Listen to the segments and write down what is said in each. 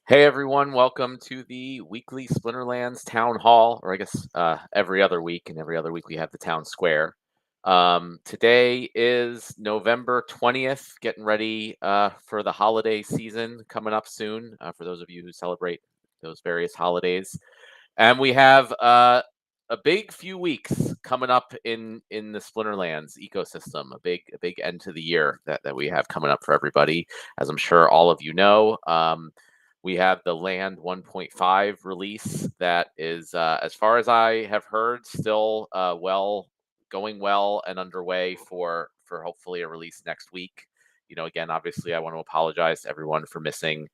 Hey everyone, welcome to the weekly Splinterlands town hall, or I guess every other week, and every other week we have the town square. Today is November 20th, getting ready for the holiday season coming up soon, for those of you who celebrate those various holidays. And we have a big few weeks coming up in the Splinterlands ecosystem, a big end to the year that we have coming up for everybody, as I'm sure all of you know. We have the Land 1.5 release that is, as far as I have heard, still going well and underway for hopefully a release next week. Again, obviously, I want to apologize to everyone for missing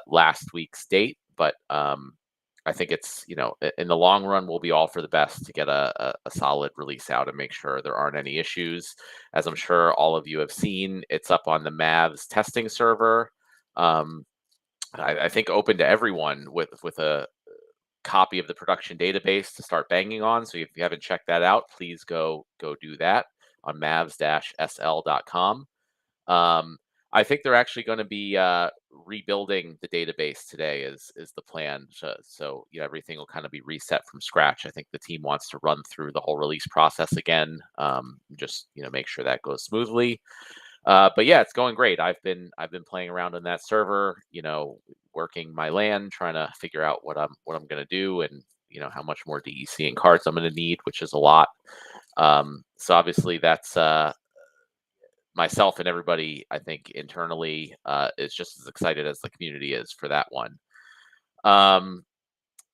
last week's date, but I think it's in the long run we'll be all for the best to get a solid release out and make sure there aren't any issues. As I'm sure all of you have seen, it's up on the Mavs testing server. Um, I think open to everyone with a copy of the production database to start banging on. So if you haven't checked that out, please go do that on mavs-sl.com. Um, I think they're actually going to be rebuilding the database today is the plan. So everything will kind of be reset from scratch. I think the team wants to run through the whole release process again, just make sure that goes smoothly. But yeah, it's going great. I've been playing around on that server, working my land, trying to figure out what I'm gonna do, and how much more DEC and cards I'm gonna need, which is a lot. So obviously that's myself and everybody I think internally is just as excited as the community is for that one. Um,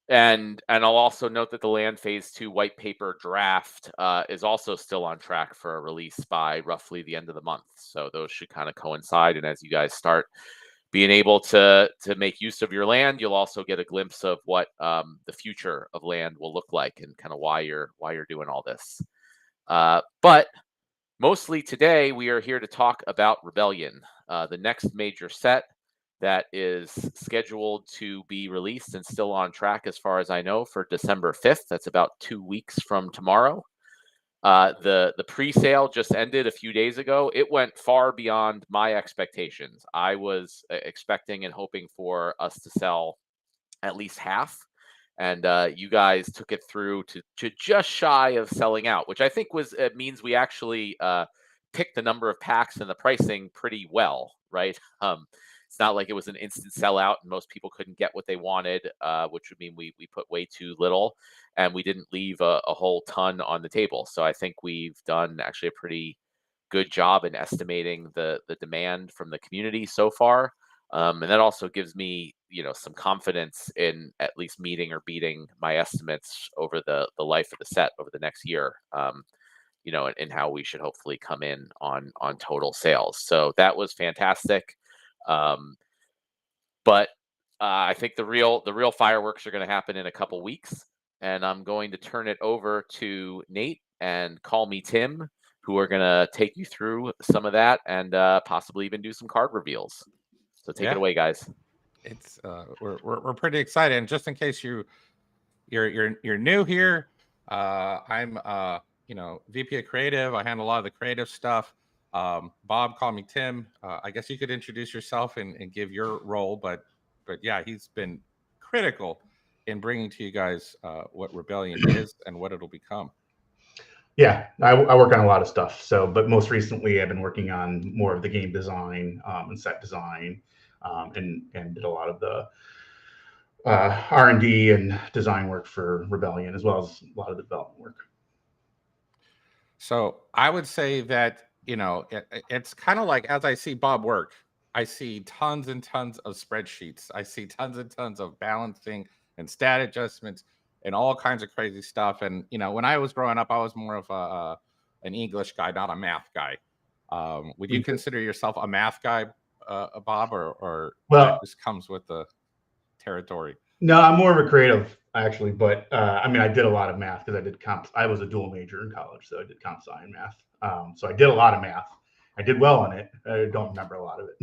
and I'll also note that the Land Phase 2 white paper draft is also still on track for a release by roughly the end of the month. So those should kind of coincide. And as you guys start being able to make use of your land, you'll also get a glimpse of what the future of land will look like and kind of why you're doing all this. But mostly today, we are here to talk about Rebellion, the next major set that is scheduled to be released and still on track, as far as I know, for December 5th. That's about 2 weeks from tomorrow. The pre-sale just ended a few days ago. It went far beyond my expectations. I was expecting and hoping for us to sell at least half, and you guys took it through to just shy of selling out, which I think means we actually picked the number of packs and the pricing pretty well, right? It's not like it was an instant sellout and most people couldn't get what they wanted, which would mean we put way too little and we didn't leave a whole ton on the table. So I think we've done actually a pretty good job in estimating the demand from the community so far. And that also gives me, some confidence in at least meeting or beating my estimates over the life of the set over the next year. And how we should hopefully come in on total sales. So that was fantastic. Um, but I think the real fireworks are going to happen in a couple weeks, and I'm going to turn it over to Nate and Call Me Tim, who are going to take you through some of that and possibly even do some card reveals. So take it Yeah, away, guys. it's we're pretty excited. And just in case you're new here, I'm VP of Creative. I handle a lot of the creative stuff. Bob, call me Tim. I guess you could introduce yourself and give your role, but yeah, he's been critical in bringing to you guys what Rebellion is and what it'll become. Yeah, I work on a lot of stuff. So, but most recently, I've been working on more of the game design and set design, and did a lot of the R&D and design work for Rebellion, as well as a lot of the development work. So I would say that it's kind of like as I see Bob work, I see tons and tons of spreadsheets. I see tons and tons of balancing and stat adjustments and all kinds of crazy stuff. And when I was growing up, I was more of an English guy, not a math guy. Would you consider yourself a math guy, Bob, or that Well, just comes with the territory? no, I'm more of a creative actually, but I mean, I did a lot of math because I did comp. I was a dual major in college, so I did comp sci and math. So I did a lot of math. I did well on it. I don't remember a lot of it.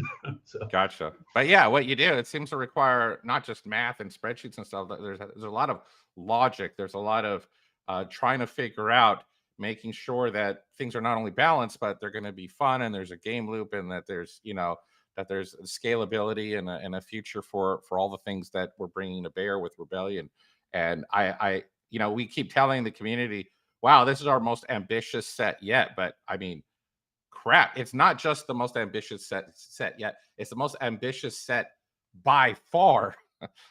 So Gotcha. But yeah, what you do, it seems to require not just math and spreadsheets and stuff. There's a lot of logic. There's a lot of trying to figure out, making sure that things are not only balanced, but they're going to be fun, and there's a game loop, and that there's that there's scalability and a future for all the things that we're bringing to bear with Rebellion. And we keep telling the community, wow, this is our most ambitious set yet. But I mean, crap, it's not just the most ambitious set yet. It's the most ambitious set by far.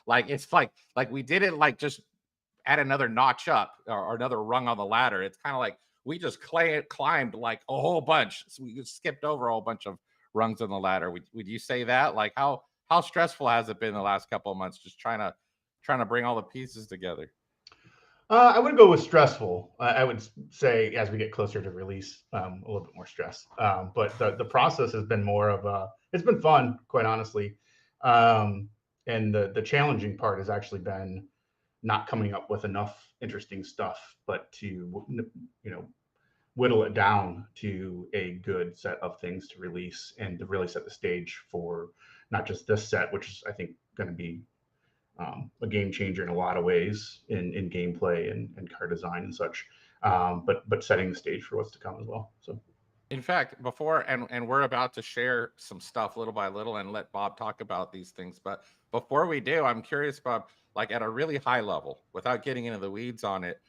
Like it's like we didn't like just add another notch up or another rung on the ladder. It's kind of like we just climbed like a whole bunch. So we just skipped over a whole bunch of rungs on the ladder. Would you say that? Like how stressful has it been the last couple of months just trying to bring all the pieces together? I would go with stressful. I would say as we get closer to release, a little bit more stress. But the process has been more of it's been fun, quite honestly. And the challenging part has actually been not coming up with enough interesting stuff, but to whittle it down to a good set of things to release and to really set the stage for not just this set, which is I think going to be a game changer in a lot of ways in gameplay and card design and such, but setting the stage for what's to come as well. So, in fact, before and we're about to share some stuff little by little and let Bob talk about these things. But before we do, I'm curious, Bob, like at a really high level, without getting into the weeds on it,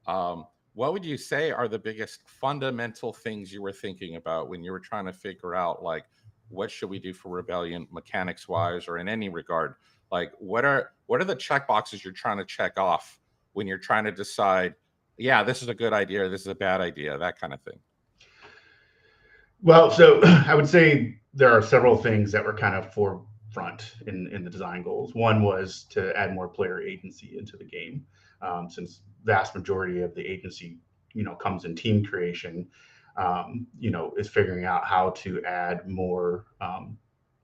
what would you say are the biggest fundamental things you were thinking about when you were trying to figure out like what should we do for Rebellion mechanics wise or in any regard? Like what are the check boxes you're trying to check off when you're trying to decide, yeah, this is a good idea, or this is a bad idea, that kind of thing? well, so I would say there are several things that were kind of forefront in the design goals. One was to add more player agency into the game, since vast majority of the agency, comes in team creation. Is figuring out how to add more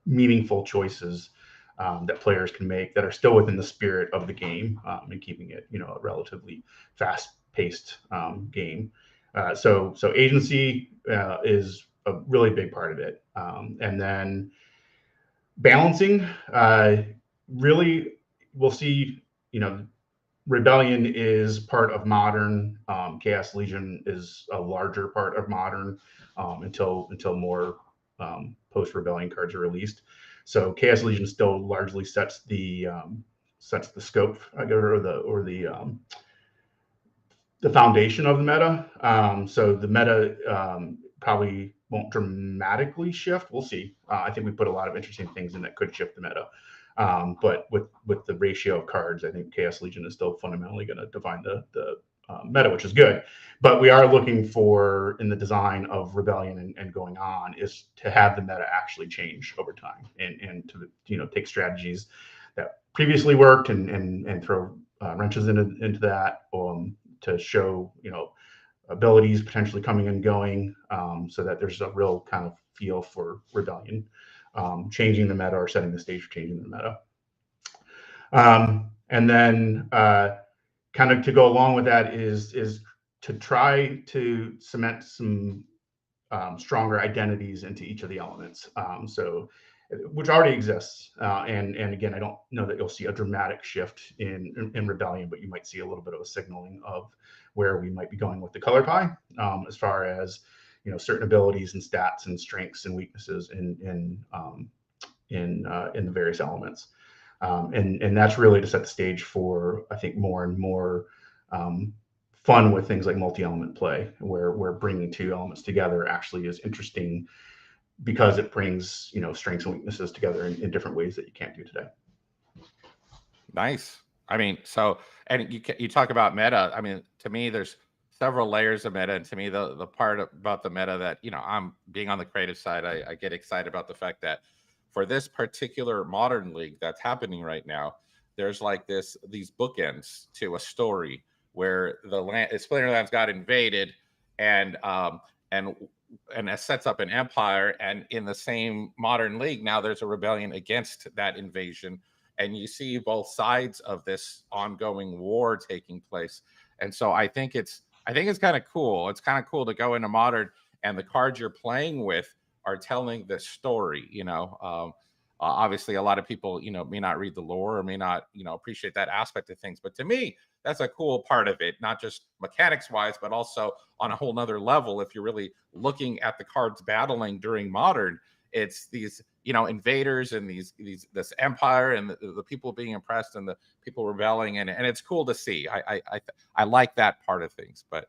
meaningful choices that players can make that are still within the spirit of the game, and keeping it, a relatively fast-paced game. So agency is a really big part of it, and then balancing. Really, we'll see. Rebellion is part of modern. Chaos Legion is a larger part of modern, until more post Rebellion cards are released. So Chaos Legion still largely sets the scope, or the foundation of the meta. So the meta probably won't dramatically shift. We'll see. I think we put a lot of interesting things in that could shift the meta. But with the ratio of cards, I think Chaos Legion is still fundamentally going to define the meta, which is good. But we are looking for, in the design of Rebellion and going on, is to have the meta actually change over time and to take strategies that previously worked and throw wrenches into that, to show abilities potentially coming and going, so that there's a real kind of feel for Rebellion, changing the meta or setting the stage for changing the meta. And then kind of to go along with that is to try to cement some stronger identities into each of the elements. So which already exists. And again, I don't know that you'll see a dramatic shift in Rebellion, but you might see a little bit of a signaling of where we might be going with the color pie, as far as certain abilities and stats and strengths and weaknesses in the various elements. And that's really to set the stage for, I think, more and more fun with things like multi-element play, where bringing two elements together actually is interesting, because it brings strengths and weaknesses together in different ways that you can't do today. Nice. I mean, so, and you talk about meta. I mean, to me, there's several layers of meta, and to me, the part about the meta that I'm being on the creative side, I get excited about the fact that for this particular modern league that's happening right now, there's like these bookends to a story where Splinterlands got invaded, and it sets up an empire, and in the same modern league now there's a rebellion against that invasion, and you see both sides of this ongoing war taking place. And so I think it's kind of cool. It's kind of cool to go into modern, and the cards you're playing with are telling this story. Obviously a lot of people may not read the lore or may not appreciate that aspect of things, but to me that's a cool part of it, not just mechanics wise, but also on a whole nother level. If you're really looking at the cards battling during modern, It's these, you know, invaders and this empire and the people being oppressed and the people rebelling, and it's cool to see. I like that part of things. But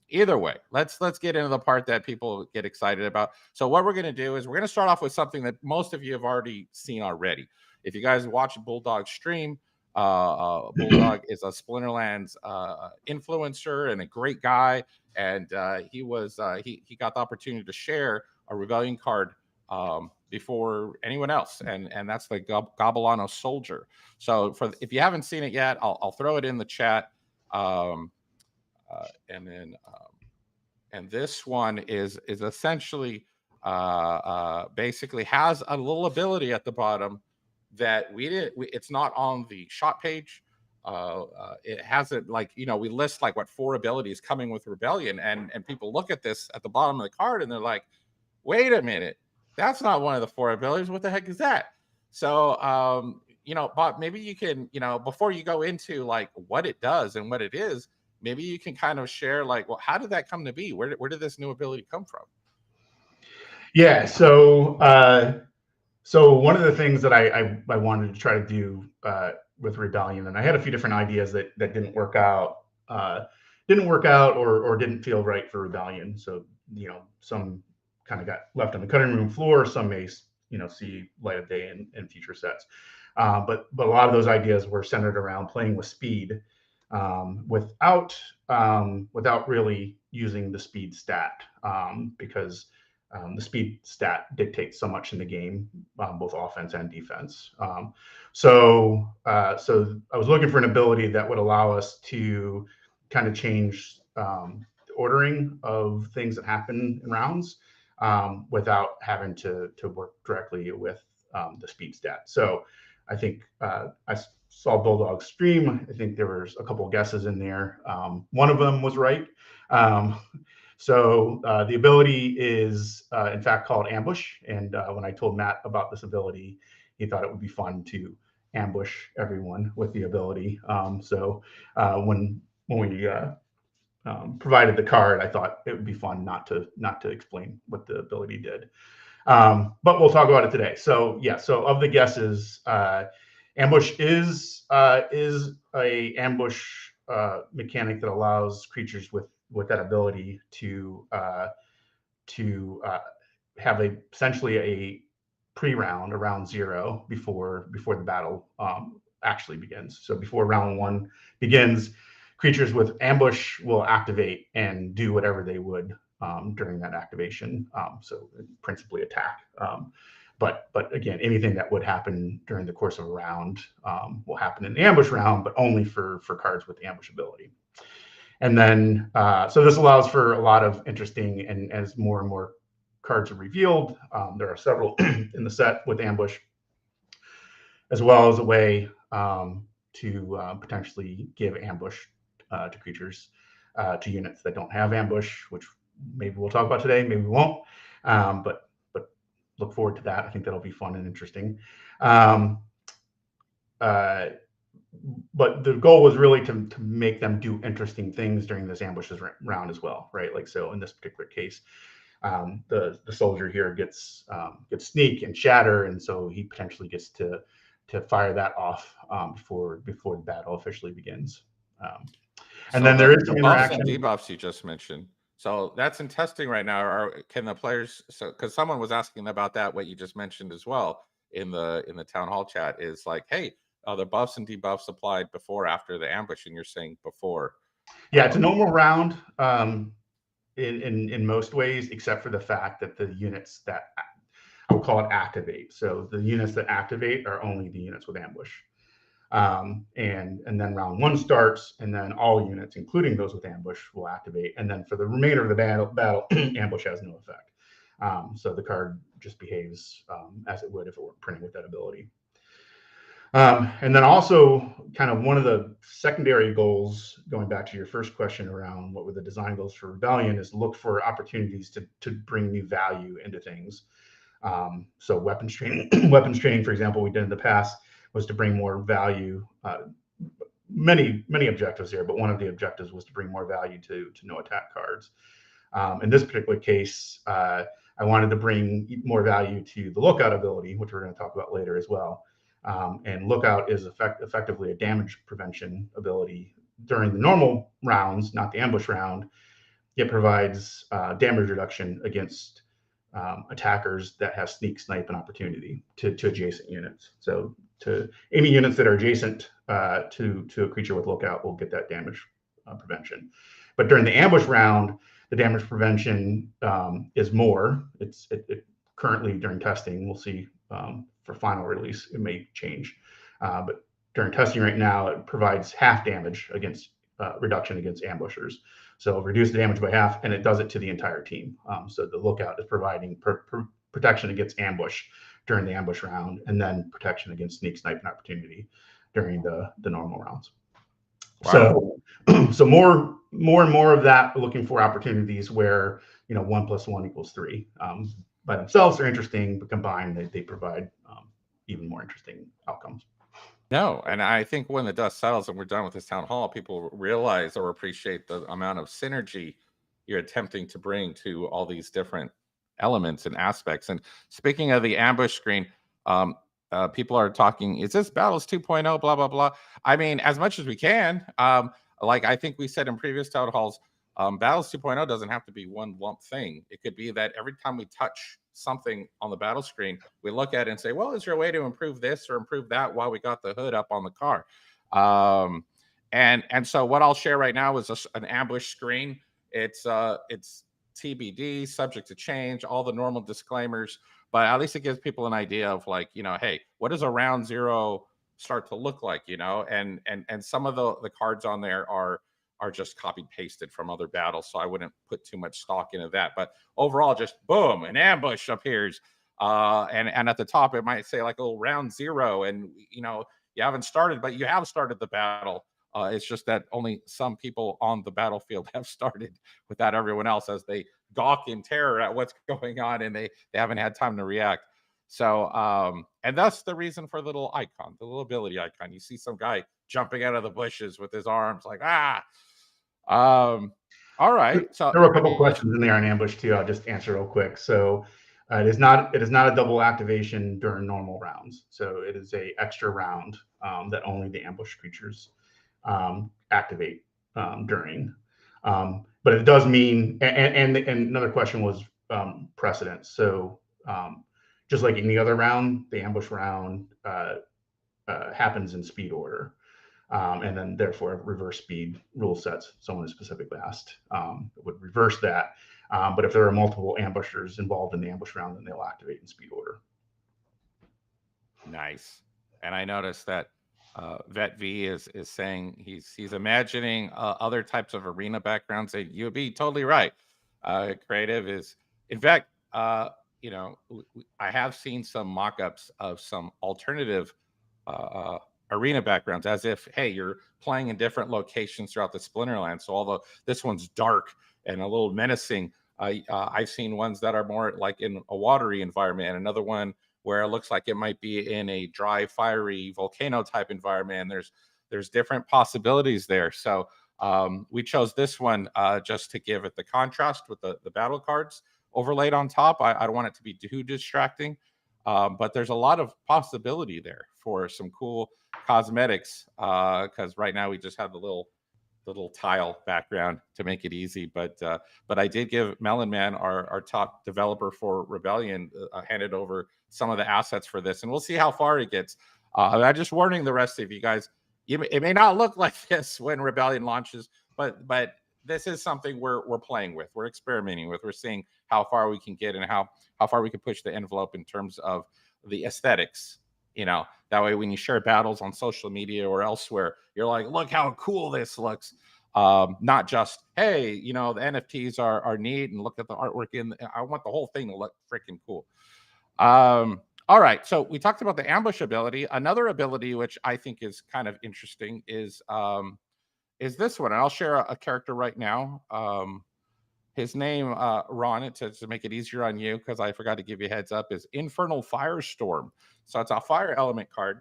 either way, let's get into the part that people get excited about. So what we're going to do is we're going to start off with something that most of you have already seen already. If you guys watch Bulldog stream, Bulldog is a Splinterlands influencer and a great guy, and he got the opportunity to share a Rebellion card before anyone else, and that's the Gobelano Soldier. So if you haven't seen it yet, I'll throw it in the chat, and then and this one is essentially basically has a little ability at the bottom that it's not on the shot page. It hasn't, like, you know, we list like what 4 abilities coming with Rebellion, and people look at this at the bottom of the card and they're like, wait a minute, that's not one of the 4 abilities. What the heck is that? So you know, Bob, maybe you can, you know, before you go into like what it does and what it is, maybe you can kind of share like, well, how did that come to be? Where did this new ability come from? Yeah, so so one of the things that I wanted to try to do with Rebellion, and I had a few different ideas that didn't work out, or didn't feel right for Rebellion. So, you know, some kind of got left on the cutting room floor. Some may, you know, see light of day in future sets. But a lot of those ideas were centered around playing with speed, without really using the speed stat, because the speed stat dictates so much in the game, both offense and defense. So I was looking for an ability that would allow us to kind of change the ordering of things that happen in rounds, without having to work directly with the speed stat. So I think I saw Bulldog stream. I think there was a couple of guesses in there. One of them was right. So the ability is, in fact, called Ambush. And when I told Matt about this ability, he thought it would be fun to ambush everyone with the ability. So when we provided the card, I thought it would be fun not to explain what the ability did. But we'll talk about it today. So yeah, so of the guesses, Ambush is a ambush mechanic that allows creatures with that ability to have essentially a pre-round, a round 0 before the battle actually begins. So before round 1 begins, creatures with ambush will activate and do whatever they would during that activation. So principally attack. But again, anything that would happen during the course of a round will happen in the ambush round, but only for cards with ambush ability. And then, so this allows for a lot of interesting, and as more and more cards are revealed, there are several in the set with ambush, as well as a way to potentially give ambush to creatures, to units that don't have ambush, which maybe we'll talk about today, maybe we won't. But look forward to that. I think that'll be fun and interesting. But the goal was really to make them do interesting things during this ambushes round as well, right? Like, so in this particular case, the soldier here gets sneak and shatter, and so he potentially gets to fire that off before the battle officially begins. And then there is some interaction. The buffs and debuffs you just mentioned. So that's in testing right now. Or can the players? So because someone was asking about that, what you just mentioned as well in the town hall chat is like, hey, the buffs and debuffs applied before, after the ambush, and you're saying before. Yeah, it's a normal round in most ways, except for the fact that the units that I would call it activate. So the units that activate are only the units with ambush. And then round 1 starts, and then all units, including those with ambush, will activate. And then for the remainder of the battle, ambush has no effect. So the card just behaves as it would if it were printing with that ability. And then also, kind of one of the secondary goals, going back to your first question around what were the design goals for Rebellion, is look for opportunities to bring new value into things. So weapons training, for example, we did in the past, was to bring more value. Many objectives here, but one of the objectives was to bring more value to no attack cards. In this particular case, I I wanted to bring more value to the lookout ability, which we're going to talk about later as well. And lookout is effectively a damage prevention ability during the normal rounds, not the ambush round. It provides damage reduction against attackers that have sneak, snipe, and opportunity to adjacent units. So to any units that are adjacent to a creature with lookout will get that damage prevention. But during the ambush round, the damage prevention is more. It currently during testing, we'll see for final release, it may change. But during testing right now, it provides half damage against reduction against ambushers. So reduce the damage by half, and it does it to the entire team. So the lookout is providing protection against ambush during the ambush round, and then protection against sneak, snipe, and opportunity during the normal rounds. Wow. So more and more of that, looking for opportunities where 1 + 1 = 3. By themselves, they're interesting, but combined, they provide even more interesting outcomes. No, and I think when the dust settles and we're done with this town hall, people realize or appreciate the amount of synergy you're attempting to bring to all these different elements and aspects. And speaking of the ambush screen, people are talking, is this Battles 2.0, blah, blah, blah. I mean, as much as we can, like I think we said in previous town halls, Battles 2.0 doesn't have to be one lump thing. It could be that every time we touch something on the battle screen, we look at it and say, well, is there a way to improve this or improve that while we got the hood up on the car? And so what I'll share right now is an ambush screen. It's TBD, subject to change, all the normal disclaimers, but at least it gives people an idea of like, hey, what does a round zero start to look like, and some of the cards on there are just copied pasted from other battles, so I wouldn't put too much stock into that. But overall, just boom, an ambush appears, and at the top it might say like a little round zero, and you haven't started, but you have started the battle. It's just that only some people on the battlefield have started without everyone else, as they gawk in terror at what's going on, and they haven't had time to react. So, and that's the reason for the little icon, the little ability icon. You see some guy jumping out of the bushes with his arms like, all right. So there were a couple questions in there on ambush too. I'll just answer real quick. So it is not a double activation during normal rounds. So it is a extra round that only the ambush creatures activate during. But it does mean, and another question was precedence. So just like any other round, the ambush round happens in speed order. And then therefore reverse speed rule sets, someone is specifically asked, would reverse that. But if there are multiple ambushers involved in the ambush round, then they'll activate in speed order. Nice. And I noticed that Vet V is saying he's imagining other types of arena backgrounds. And you'd be totally right. Creative is, in fact, I have seen some mock-ups of some alternative arena arena backgrounds, as if, hey, you're playing in different locations throughout the Splinterlands. So although this one's dark and a little menacing, I've seen ones that are more like in a watery environment, and another one where it looks like it might be in a dry, fiery volcano type environment. And there's different possibilities there. So we chose this one just to give it the contrast with the battle cards overlaid on top. I don't want it to be too distracting, but there's a lot of possibility there for some cool cosmetics, because right now we just have the little tile background to make it easy. But I did give Melon Man, our top developer for Rebellion, handed over some of the assets for this, and we'll see how far it gets. I'm just warning the rest of you guys, it may not look like this when Rebellion launches, but this is something we're playing with, we're experimenting with, we're seeing how far we can get and how far we can push the envelope in terms of the aesthetics. That way when you share battles on social media or elsewhere, you're like, look how cool this looks. Not just, hey, the NFTs are neat and look at the artwork I want the whole thing to look freaking cool. All right, so we talked about the ambush ability. Another ability which I think is kind of interesting is this one, and I'll share a character right now. His name, Ron, to make it easier on you, because I forgot to give you a heads up, is Infernal Firestorm. So it's a fire element card.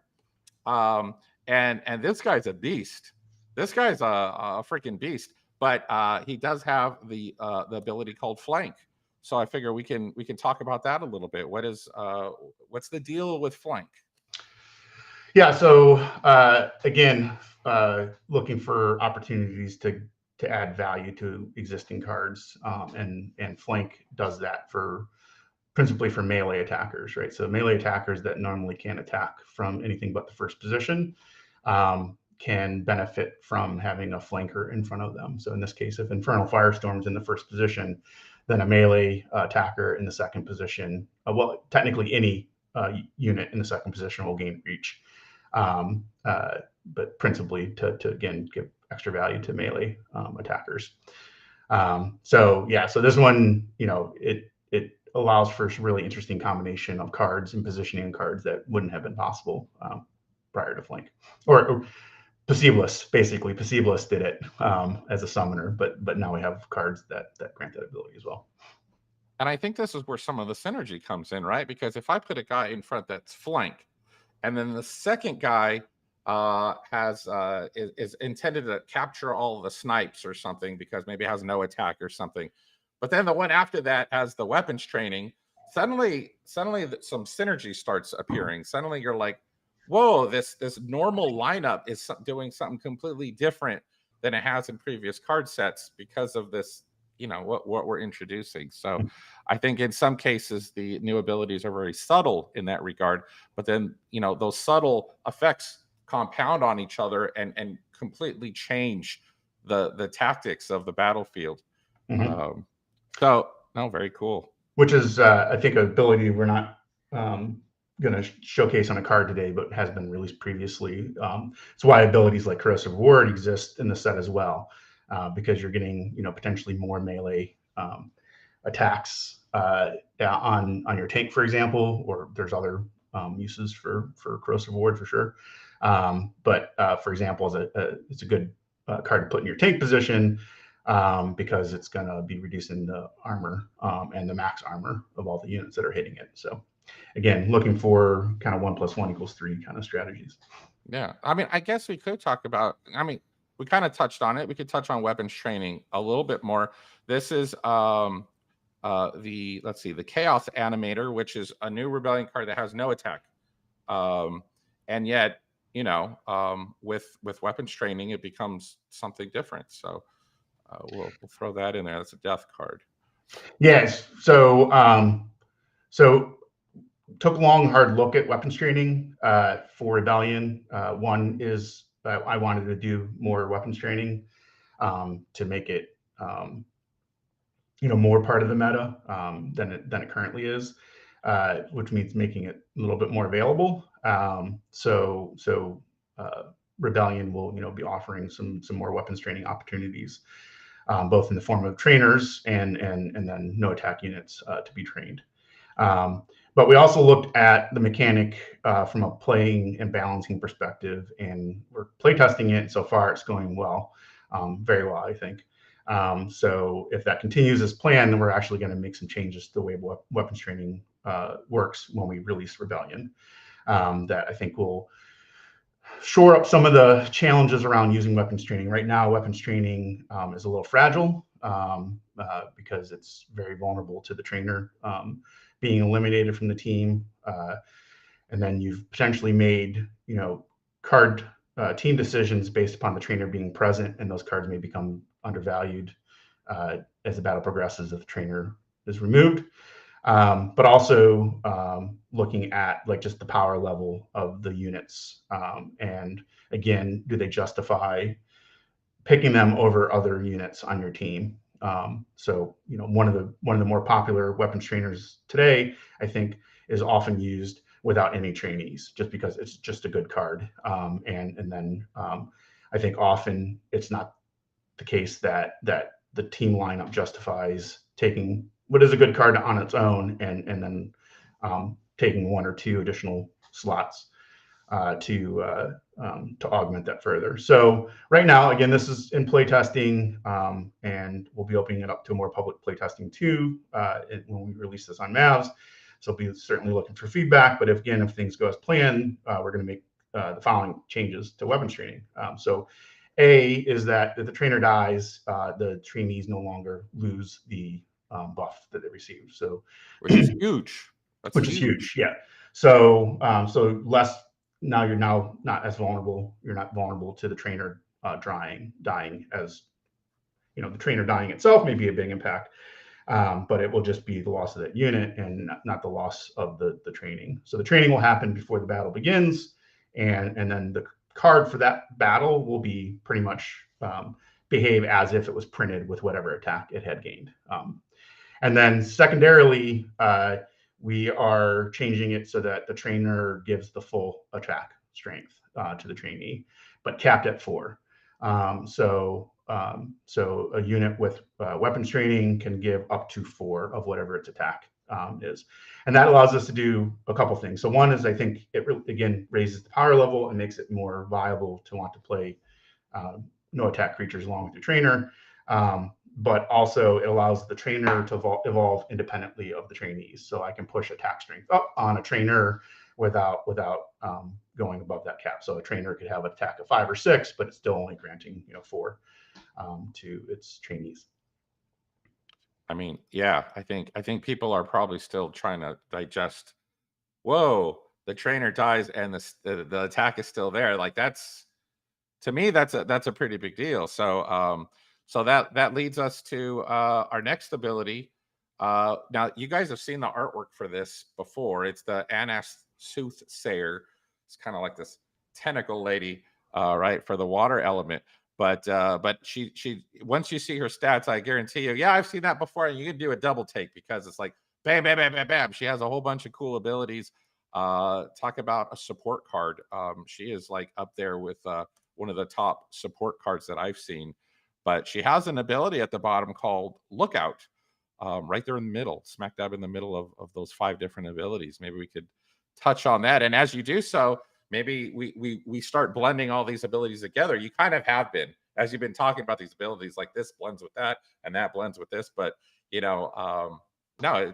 And this guy's a beast. This guy's a freaking beast. But he does have the ability called Flank. So I figure we can talk about that a little bit. What's the deal with flank? Yeah. So again, looking for opportunities to add value to existing cards, and flank does that for principally for melee attackers, right? So melee attackers that normally can't attack from anything but the first position can benefit from having a flanker in front of them. So in this case, if Infernal Firestorm's in the first position, then a melee attacker in the second position, well, technically any unit in the second position will gain reach, but principally to again give extra value to melee attackers. So yeah, so this one, it allows for a really interesting combination of cards and positioning cards that wouldn't have been possible prior to flank, or Passivless. Basically, Passivless did it as a summoner, but now we have cards that grant that ability as well. And I think this is where some of the synergy comes in, right? Because if I put a guy in front that's flank, and then the second guy is intended to capture all the snipes or something because maybe it has no attack or something, but then the one after that has the weapons training, suddenly some synergy starts appearing. Suddenly you're like, whoa, this normal lineup is doing something completely different than it has in previous card sets because of this, what we're introducing. So I think in some cases the new abilities are very subtle in that regard, but then those subtle effects compound on each other and completely change the tactics of the battlefield. Mm-hmm. So no, very cool. Which is I think an ability we're not going to showcase on a card today, but has been released previously. It's why abilities like Corrosive Ward exist in the set as well, because you're getting potentially more melee attacks on your tank, for example, or there's other uses for Corrosive Ward for sure. But for example, it's a good card to put in your tank position because it's going to be reducing the armor and the max armor of all the units that are hitting it. So again, looking for kind of 1 + 1 = 3 kind of strategies. Yeah, I mean, I guess we could talk about. I mean, we kind of touched on it. We could touch on weapons training a little bit more. This is the Chaos Animator, which is a new Rebellion card that has no attack, and yet with weapons training it becomes something different. So we'll throw that in there. That's a death card. Yes. So took a long, hard look at weapons training for Rebellion. One is I wanted to do more weapons training to make it more part of the meta than it currently is, which means making it a little bit more available. So Rebellion will be offering some more weapons training opportunities, both in the form of trainers and then no attack units to be trained. But we also looked at the mechanic from a playing and balancing perspective, and we're playtesting it. So far, it's going well, very well, I think. So if that continues as planned, then we're actually going to make some changes to the way weapons training works when we release Rebellion. That I think will shore up some of the challenges around using weapons training. Right now, weapons training is a little fragile because it's very vulnerable to the trainer being eliminated from the team. And then you've potentially made, card team decisions based upon the trainer being present, and those cards may become undervalued as the battle progresses if the trainer is removed. But also looking at just the power level of the units, and again, do they justify picking them over other units on your team? So one of the more popular weapons trainers today, I think, is often used without any trainees, just because it's just a good card. And then I think often it's not the case that the team lineup justifies taking what is a good card on its own and then taking 1 or 2 additional slots to augment that further. So right now, again, this is in play testing, and we'll be opening it up to more public play testing too when we release this on Mavs. So we'll be certainly looking for feedback. But if things go as planned, we're going to make the following changes to weapons training. So A is that if the trainer dies, the trainees no longer lose the buff that they received. So, which is huge. That's which is huge. Yeah. So, so less. Now you're now not as vulnerable. You're not vulnerable to the trainer dying, as you know. The trainer dying itself may be a big impact, but it will just be the loss of that unit and not the loss of the training. So the training will happen before the battle begins, and then the card for that battle will be pretty much behave as if it was printed with whatever attack it had gained. And then secondarily, we are changing it so that the trainer gives the full attack strength to the trainee, but capped at 4. So a unit with weapons training can give up to 4 of whatever its attack is. And that allows us to do a couple things. So one is, I think it again raises the power level and makes it more viable to want to play no attack creatures along with your trainer. But also it allows the trainer to evolve independently of the trainees. So I can push attack strength up on a trainer without going above that cap. So a trainer could have an attack of 5 or 6, but it's still only granting 4 to its trainees. I mean, yeah, I think people are probably still trying to digest. Whoa, the trainer dies and the attack is still there. Like to me, that's a pretty big deal. So so that leads us to our next ability. Now you guys have seen the artwork for this before. It's the Anas Soothsayer. It's kind of like this tentacle lady, right, for the water element. But she once you see her stats, I guarantee you, yeah, I've seen that before, and you can do a double take because it's like bam, bam, bam, bam, bam. She has a whole bunch of cool abilities. Talk about a support card. She is like up there with one of the top support cards that I've seen. But she has an ability at the bottom called Lookout, right there in the middle, smack dab in the middle of those 5 different abilities. Maybe we could touch on that. And as you do so, maybe we start blending all these abilities together. You kind of have been, as you've been talking about these abilities, like this blends with that and that blends with this. But no,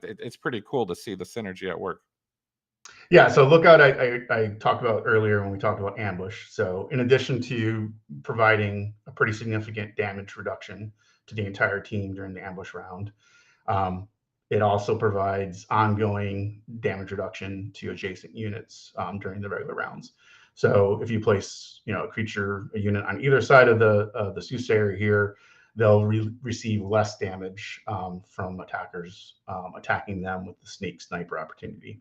it's pretty cool to see the synergy at work. Yeah, so Lookout I talked about earlier when we talked about Ambush. So in addition to providing a pretty significant damage reduction to the entire team during the ambush round, it also provides ongoing damage reduction to adjacent units during the regular rounds. So if you place a unit on either side of the Soothsayer here, they'll receive less damage from attackers attacking them with the Snake Sniper opportunity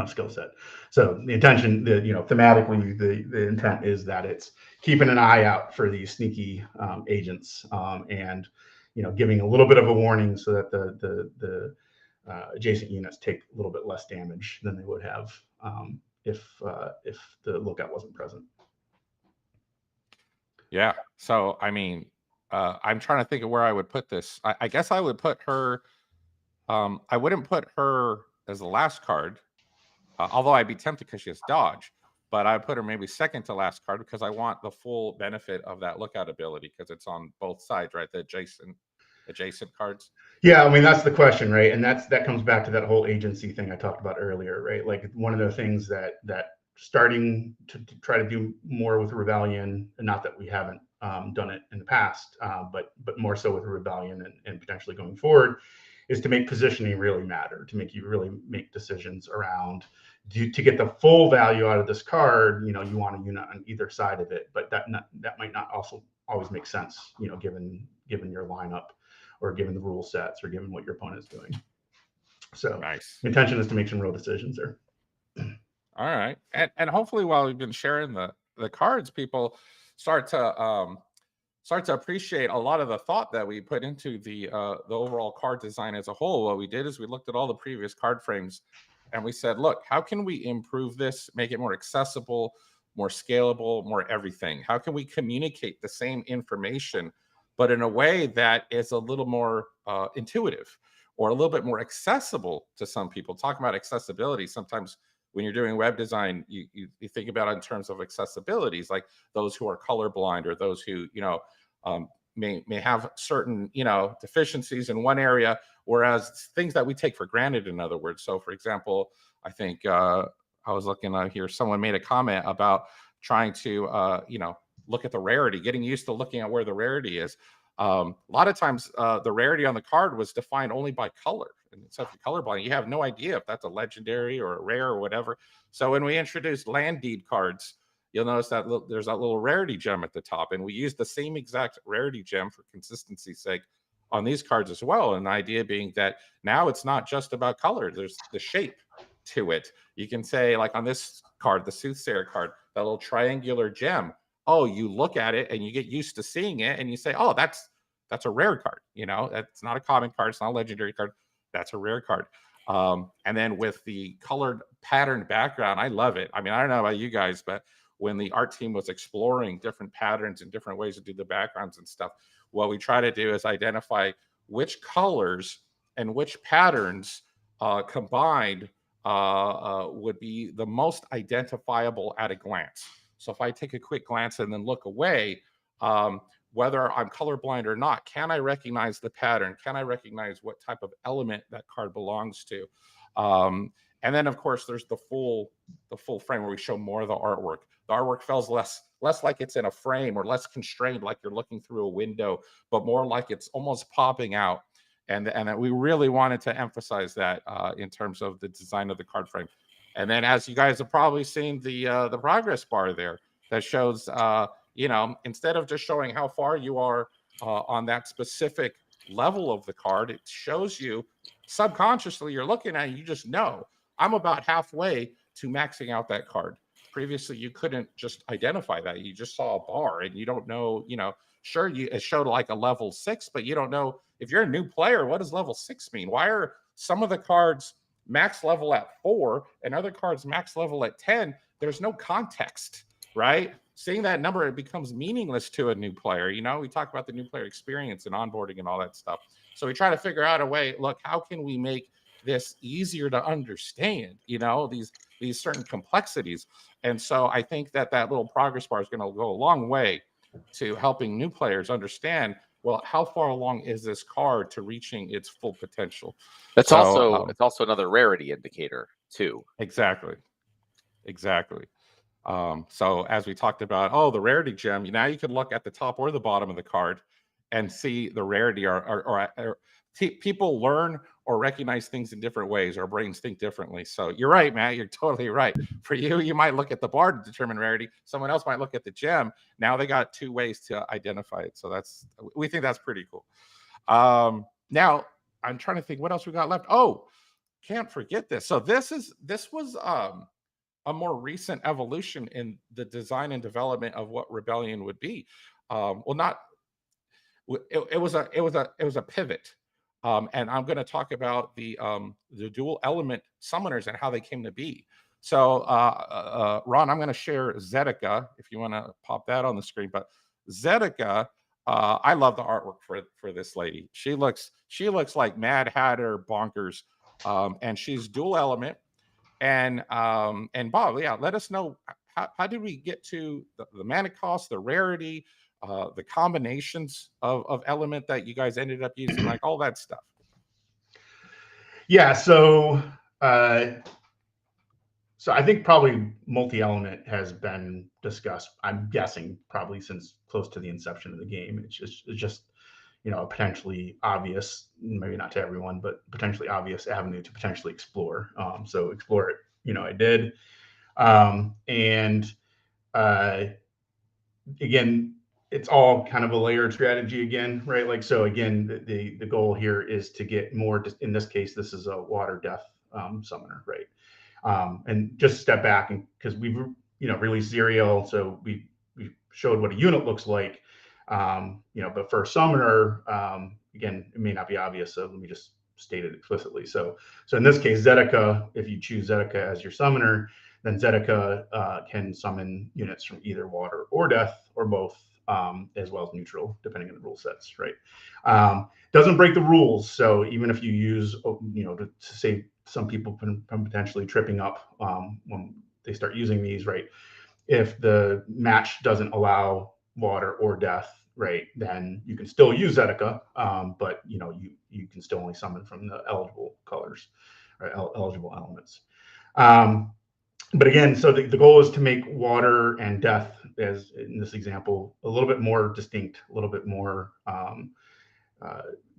skill set. So the intention, thematically, the intent is that it's keeping an eye out for these sneaky agents and giving a little bit of a warning so that the adjacent units take a little bit less damage than they would have if the Lookout wasn't present. Yeah. So I mean, I'm trying to think of where I would put this. I guess I would put her. I wouldn't put her as the last card. Although I'd be tempted because she has dodge, but I put her maybe second to last card because I want the full benefit of that Lookout ability because it's on both sides, right? The adjacent cards. Yeah, I mean that's the question, right? And that comes back to that whole agency thing I talked about earlier, right? Like one of the things that starting to try to do more with Rebellion, and not that we haven't done it in the past, but more so with Rebellion and potentially going forward, is to make positioning really matter, to make you really make decisions around to get the full value out of this card. You want a unit on either side of it, but that might not also always make sense, given your lineup or given the rule sets or given what your opponent is doing. So nice. The intention is to make some real decisions there. All right. And hopefully while we've been sharing the cards, people start to appreciate a lot of the thought that we put into the overall card design as a whole. What we did is we looked at all the previous card frames and we said, look, how can we improve this, make it more accessible, more scalable, more everything? How can we communicate the same information, but in a way that is a little more intuitive or a little bit more accessible to some people? Talking about accessibility, sometimes when you're doing web design, you think about it in terms of accessibilities, like those who are colorblind or those who, may have certain, deficiencies in one area, whereas things that we take for granted, in other words. So for example, I think I was looking out here, someone made a comment about trying to, look at the rarity, getting used to looking at where the rarity is. A lot of times the rarity on the card was defined only by color. And so if you're colorblind, you have no idea if that's a legendary or a rare or whatever. So when we introduced land deed cards, you'll notice that there's that little rarity gem at the top. And we used the same exact rarity gem for consistency's sake on these cards as well. And the idea being that now it's not just about color, there's the shape to it. You can say, like on this card, the Soothsayer card, that little triangular gem. Oh, you look at it and you get used to seeing it and you say, oh, that's a rare card. You know, that's not a common card. It's not a legendary card. That's a rare card. And then with the colored patterned background, I love it. I mean, I don't know about you guys, but when the art team was exploring different patterns and different ways to do the backgrounds and stuff, what we try to do is identify which colors and which patterns combined would be the most identifiable at a glance. So if I take a quick glance and then look away, whether I'm colorblind or not, can I recognize the pattern? Can I recognize what type of element that card belongs to? And then, of course, there's the full frame where we show more of the artwork. The artwork feels less like it's in a frame or less constrained, like you're looking through a window, but more like it's almost popping out. And we really wanted to emphasize that in terms of the design of the card frame. And then, as you guys have probably seen, the progress bar there that shows, you know, instead of just showing how far you are on that specific level of the card, it shows you subconsciously, you're looking at it, you just know I'm about halfway to maxing out that card. Previously, you couldn't just identify that. You just saw a bar and you don't know, you know, sure, it showed like a level 6, but you don't know if you're a new player, what does level 6 mean? Why are some of the cards max level at 4 and other cards max level at 10? There's no context, right? Seeing that number, it becomes meaningless to a new player. You know, we talk about the new player experience and onboarding and all that stuff. So we try to figure out a way, look, how can we make this easier to understand, you know, these certain complexities. And so I think that little progress bar is going to go a long way to helping new players understand, well, how far along is this card to reaching its full potential? It's also another rarity indicator too. Exactly. So as we talked about, the rarity gem, now you can look at the top or the bottom of the card and see the rarity or people learn or recognize things in different ways. Our brains think differently. So you're right, Matt. You're totally right. For you, you might look at the bar to determine rarity. Someone else might look at the gem. Now they got two ways to identify it. So we think that's pretty cool. Now I'm trying to think what else we got left. Oh, can't forget this. So this was a more recent evolution in the design and development of what Rebellion would be. It was a pivot. And I'm going to talk about the dual element summoners and how they came to be. So, Ron, I'm going to share Zedeca if you want to pop that on the screen. But Zedeca, I love the artwork for this lady. She looks like Mad Hatter bonkers, and she's dual element. And Bob, yeah, let us know how did we get to the mana cost, the rarity, the combinations of element that you guys ended up using, like all that stuff. Yeah, so I think probably multi-element has been discussed, I'm guessing, probably since close to the inception of the game. It's just you know, a potentially obvious, maybe not to everyone, but potentially obvious avenue to potentially explore. So explore it, you know, I did. Again, it's all kind of a layered strategy again, right? Like, so again, the goal here is to get more, in this case, this is a water death summoner, right? And just step back, and because we've, you know, released Zerial, so we showed what a unit looks like, you know, but for a summoner, again, it may not be obvious, so let me just state it explicitly. So in this case, Zedeca, if you choose Zedeca as your summoner, then Zedeca can summon units from either water or death or both, as well as neutral, depending on the rule sets, right? Doesn't break the rules. So even if you use, you know, to save some people from potentially tripping up when they start using these, right? If the match doesn't allow water or death, right, then you can still use Zedeca, but you know, you can still only summon from the eligible colors, right, eligible elements. But again, so the goal is to make water and death as in this example, a little bit more distinct, a little bit more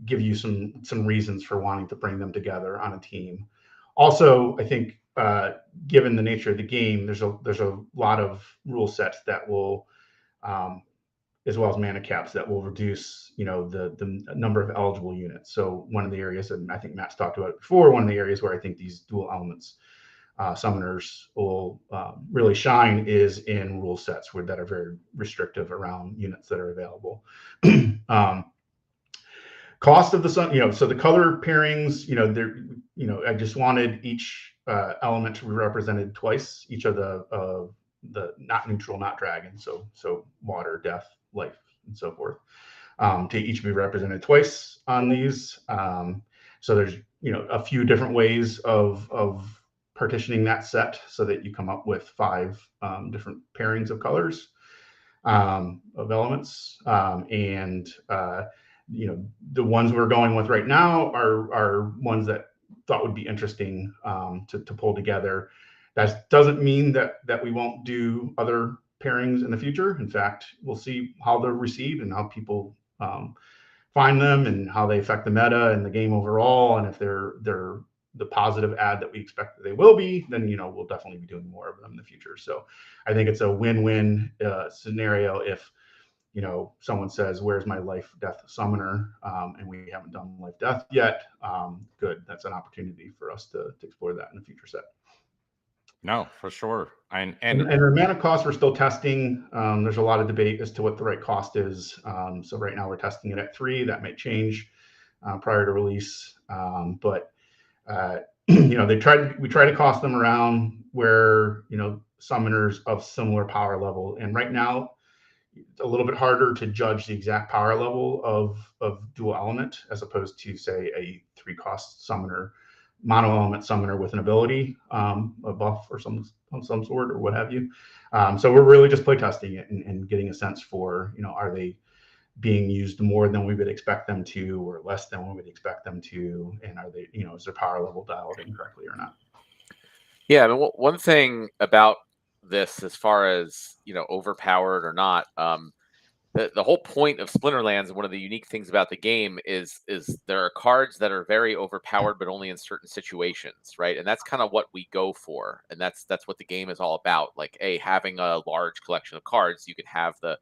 give you some reasons for wanting to bring them together on a team. Also, I think given the nature of the game, there's a lot of rule sets that will, as well as mana caps that will reduce, the number of eligible units. So one of the areas, and I think Matt's talked about it before, one of the areas where I think these dual elements summoners will really shine is in rule sets that are very restrictive around units that are available. Cost of the sun, so the color pairings, I just wanted each element to be represented twice, each of the not neutral, not dragon, so water, death, life, and so forth, to each be represented twice on these. So there's a few different ways of partitioning that set so that you come up with 5 different pairings of colors, of elements, and the ones we're going with right now are ones that thought would be interesting to pull together. That doesn't mean that we won't do other pairings in the future. In fact, we'll see how they're received and how people find them and how they affect the meta and the game overall. And if they're the positive ad that we expect that they will be, then we'll definitely be doing more of them in the future. So I think it's a win-win scenario if someone says, where's my life death summoner? And we haven't done life death yet. Good. That's an opportunity for us to explore that in a future set. No, for sure. And the mana cost we're still testing. There's a lot of debate as to what the right cost is. So right now we're testing it at 3. That might change prior to release. But we try to cost them around where summoners of similar power level. And right now, it's a little bit harder to judge the exact power level of dual element as opposed to, say, a 3-cost summoner, mono element summoner with an ability, a buff or some sort or what have you. So we're really just play testing it and getting a sense for, are they being used more than we would expect them to or less than we would expect them to, and are they, is their power level dialed in correctly or not? Yeah, I mean, one thing about this, as far as overpowered or not, the whole point of Splinterlands, and one of the unique things about the game is there are cards that are very overpowered, but only in certain situations, right? And that's kind of what we go for, and that's what the game is all about. Like, having a large collection of cards, you can have the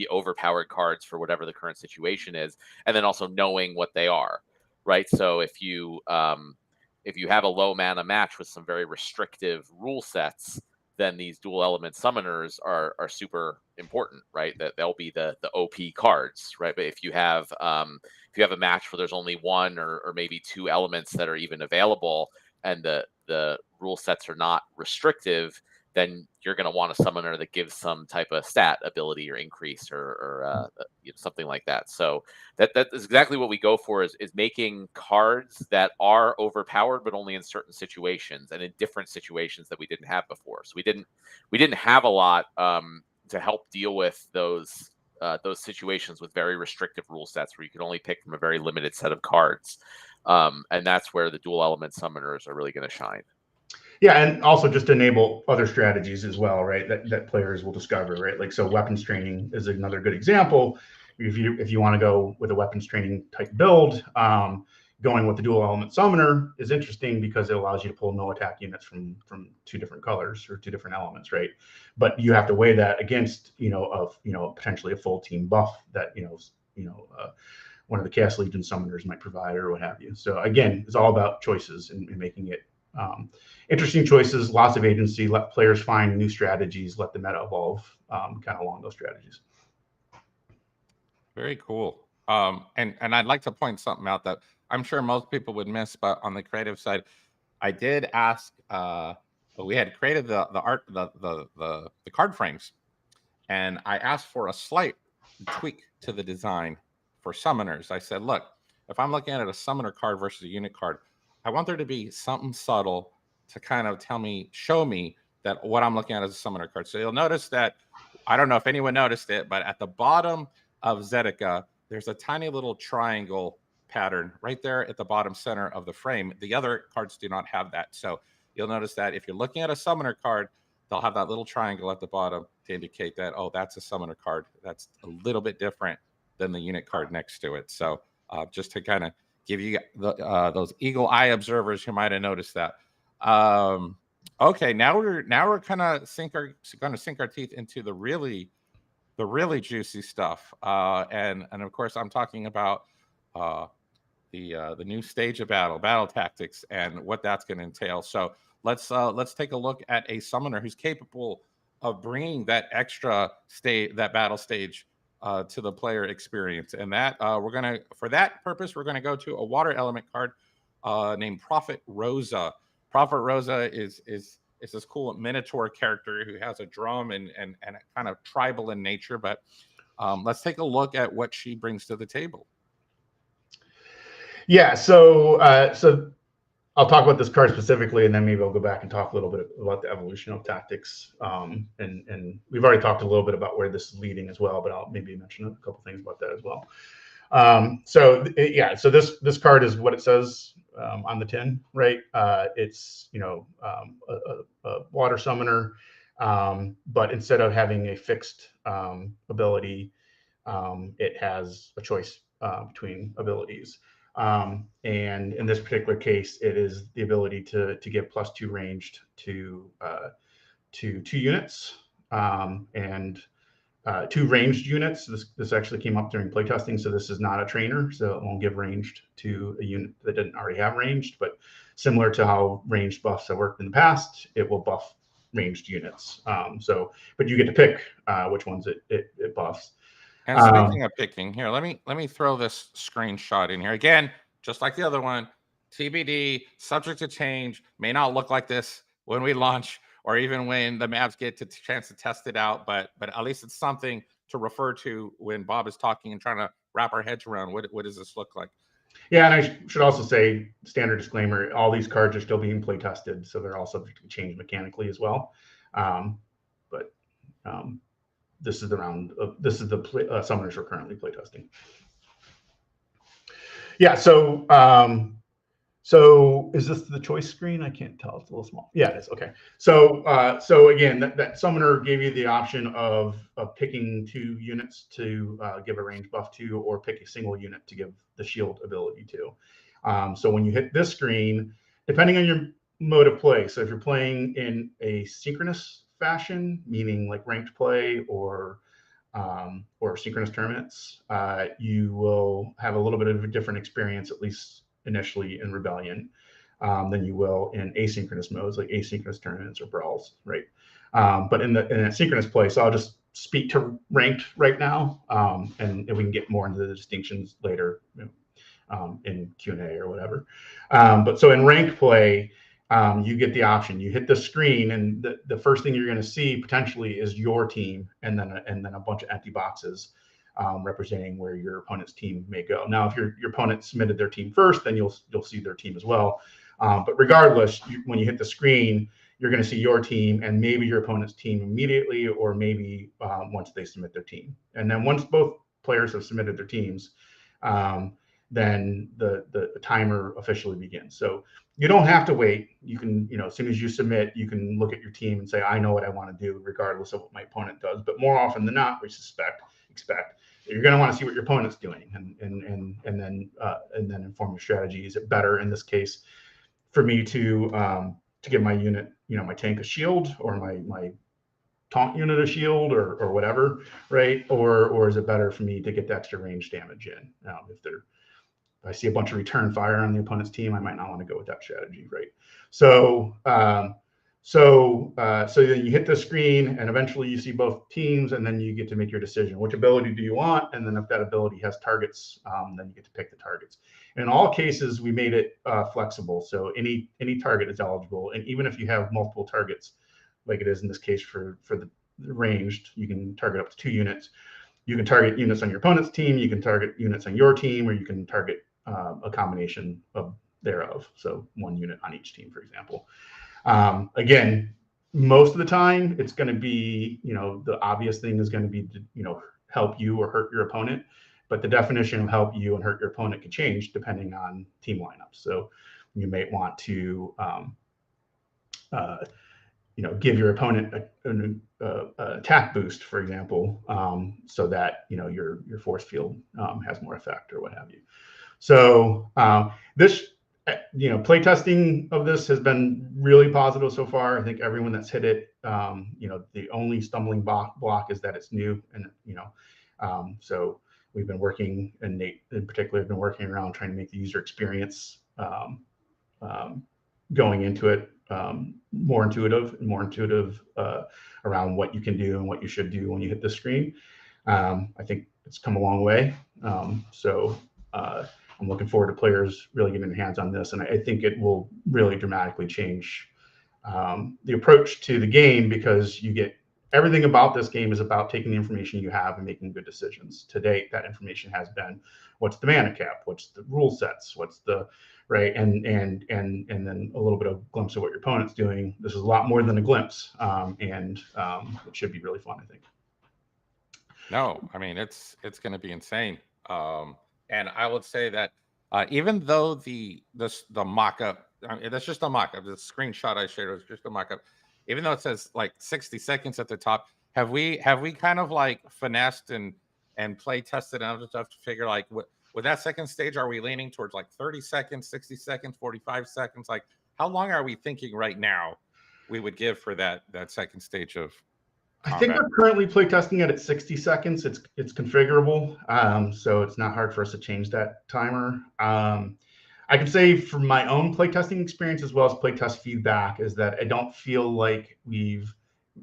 overpowered cards for whatever the current situation is, and then also knowing what they are, right? So if you have a low mana match with some very restrictive rule sets, then these dual element summoners are super important, right? That they'll be the OP cards, right? But if you have a match where there's only 1 or maybe 2 elements that are even available, and the rule sets are not restrictive, then you're going to want a summoner that gives some type of stat ability or increase or something like that. So that is exactly what we go for, is making cards that are overpowered, but only in certain situations and in different situations that we didn't have before. So we didn't have a lot to help deal with those situations with very restrictive rule sets where you could only pick from a very limited set of cards. And that's where the dual element summoners are really going to shine. Yeah, and also just enable other strategies as well, right? That players will discover, right? Like, so weapons training is another good example. If you want to go with a weapons training type build, going with the dual element summoner is interesting because it allows you to pull no attack units from 2 different colors or 2 different elements, right? But you have to weigh that against potentially a full team buff that one of the Chaos Legion summoners might provide or what have you. So again, it's all about choices and making it interesting choices, lots of agency, let players find new strategies, let the meta evolve kind of along those strategies. Very cool. And I'd like to point something out that I'm sure most people would miss, but on the creative side, I did ask. We had created the art, the card frames, and I asked for a slight tweak to the design for summoners. I said, look, if I'm looking at a summoner card versus a unit card, I want there to be something subtle to kind of show me that what I'm looking at is a summoner card. So you'll notice that, I don't know if anyone noticed it, but at the bottom of Zedica, there's a tiny little triangle pattern right there at the bottom center of the frame. The other cards do not have that. So you'll notice that if you're looking at a summoner card, they'll have that little triangle at the bottom to indicate that, oh, that's a summoner card. That's a little bit different than the unit card next to it. So just to kind of give you those eagle eye observers who might have noticed that. Okay, now we're kind of going to sink our teeth into the really juicy stuff. And of course, I'm talking about the new stage of battle tactics, and what that's going to entail. So let's take a look at a summoner who's capable of bringing that extra battle stage to the player experience. And that for that purpose, we're gonna go to a water element card named Prophet Rosa. Prophet Rosa is this cool Minotaur character who has a drum and kind of tribal in nature. But let's take a look at what she brings to the table. Yeah, so I'll talk about this card specifically, and then maybe I'll go back and talk a little bit about the evolution of tactics. And we've already talked a little bit about where this is leading as well, but I'll maybe mention a couple things about that as well. So this card is what it says on the tin, right? It's a water summoner, but instead of having a fixed ability, it has a choice between abilities. And in this particular case, it is the ability to give +2 ranged to 2 units, and 2 ranged units. This actually came up during playtesting, so this is not a trainer, so it won't give ranged to a unit that didn't already have ranged. But similar to how ranged buffs have worked in the past, it will buff ranged units. But you get to pick which ones it buffs. And speaking of picking, here, let me throw this screenshot in here again, just like the other one. TBD, subject to change, may not look like this when we launch, or even when the maps get to chance to test it out. But at least it's something to refer to when Bob is talking and trying to wrap our heads around what does this look like. Yeah, and I should also say, standard disclaimer: all these cards are still being play tested, so they're all subject to change mechanically as well. This is the round of summoners we're currently playtesting. Yeah, so is this the choice screen? I can't tell. It's a little small. Yeah, it is. Okay. So again, that summoner gave you the option of picking 2 units to give a range buff to, or pick a single unit to give the shield ability to. So when you hit this screen, depending on your mode of play, so if you're playing in a synchronous fashion, meaning like ranked play or synchronous tournaments, you will have a little bit of a different experience, at least initially in Rebellion, than you will in asynchronous modes like asynchronous tournaments or brawls, right? But in a synchronous play, so I'll just speak to ranked right now, and we can get more into the distinctions later in Q&A or whatever. But so in ranked play, you get the option. You hit the screen, and the first thing you're going to see potentially is your team, and then a bunch of empty boxes representing where your opponent's team may go. Now, if your opponent submitted their team first, then you'll see their team as well. But regardless, when you hit the screen, you're going to see your team and maybe your opponent's team immediately, or maybe once they submit their team. And then once both players have submitted their teams, then the timer officially begins. So you don't have to wait. You can, as soon as you submit, you can look at your team and say, I know what I want to do, regardless of what my opponent does. But more often than not, we expect you're going to want to see what your opponent's doing, and then inform your strategy. Is it better in this case for me to give my unit, my tank a shield, or my taunt unit a shield, or whatever, right? Or is it better for me to get the extra range damage in? If I see a bunch of return fire on the opponent's team, I might not want to go with that strategy, right? So then you hit the screen, and eventually you see both teams, and then you get to make your decision. Which ability do you want? And then if that ability has targets, then you get to pick the targets. In all cases, we made it flexible, so any target is eligible. And even if you have multiple targets, like it is in this case for the ranged, you can target up to 2 units. You can target units on your opponent's team, you can target units on your team, or you can target a combination of thereof. So 1 unit on each team, for example. Again, most of the time, it's going to be, the obvious thing is going to be to, help you or hurt your opponent. But the definition of help you and hurt your opponent can change depending on team lineups. So you may want to give your opponent an attack boost, for example, so that your force field has more effect or what have you. So this, playtesting of this has been really positive so far. I think everyone that's hit it, the only stumbling block is that it's new, and so we've been working, and Nate in particular has been working around trying to make the user experience going into it more intuitive around what you can do and what you should do when you hit the screen. I think it's come a long way. So I'm looking forward to players really getting their hands on this, and I think it will really dramatically change the approach to the game, because you get everything about this game is about taking the information you have and making good decisions. To date, that information has been, what's the mana cap, what's the rule sets, what's the right, and then a little bit of glimpse of what your opponent's doing. This is a lot more than a glimpse, and it should be really fun, I think. No, I mean it's going to be insane. And I would say that even though the mock-up, I mean, that's just a mock-up. The screenshot I shared was just a mock-up. Even though it says like 60 seconds at the top, have we kind of like finessed and play tested and other stuff to figure like with that second stage, are we leaning towards like 30 seconds, 60 seconds, 45 seconds? Like how long are we thinking right now we would give for that second stage of combat? I think we're currently playtesting it at 60 seconds. It's configurable, so it's not hard for us to change that timer. I can say from my own playtesting experience as well as playtest feedback is that I don't feel like we've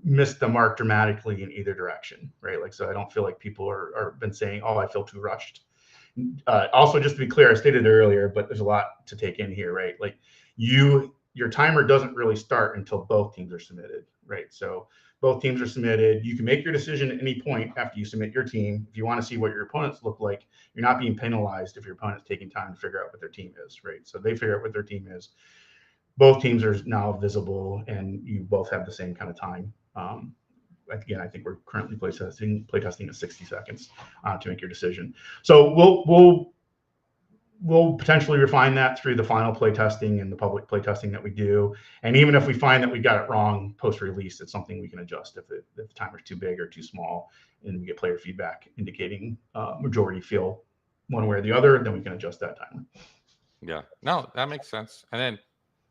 missed the mark dramatically in either direction, right? Like, so I don't feel like people are been saying, oh, I feel too rushed. Also, just to be clear, I stated earlier, but there's a lot to take in here, right? Like your timer doesn't really start until both teams are submitted, right? So both teams are submitted. You can make your decision at any point after you submit your team. If you want to see what your opponents look like, you're not being penalized if your opponent's taking time to figure out what their team is, right? So they figure out what their team is. Both teams are now visible, and you both have the same kind of time. Again, I think we're currently playtesting at 60 seconds to make your decision. So we'll potentially refine that through the final playtesting and the public playtesting that we do. And even if we find that we got it wrong post-release, it's something we can adjust if the timer's too big or too small, and we get player feedback indicating majority feel one way or the other, then we can adjust that timer. Yeah, no, that makes sense. And then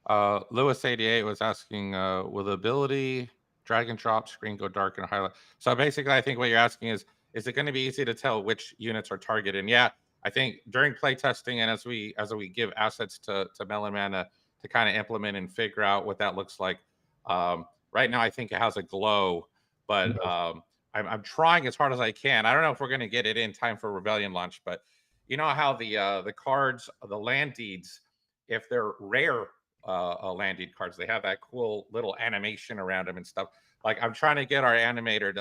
Lewis88 was asking, will the ability drag and drop screen go dark and highlight? So basically, I think what you're asking is it going to be easy to tell which units are targeted? And yeah, I think during playtesting and as we give assets to Melon Man to kind of implement and figure out what that looks like. Right now, I think it has a glow, but I'm trying as hard as I can. I don't know if we're going to get it in time for Rebellion launch, but you know how the cards, the land deeds, if they're rare land deed cards, they have that cool little animation around them and stuff. Like I'm trying to get our animator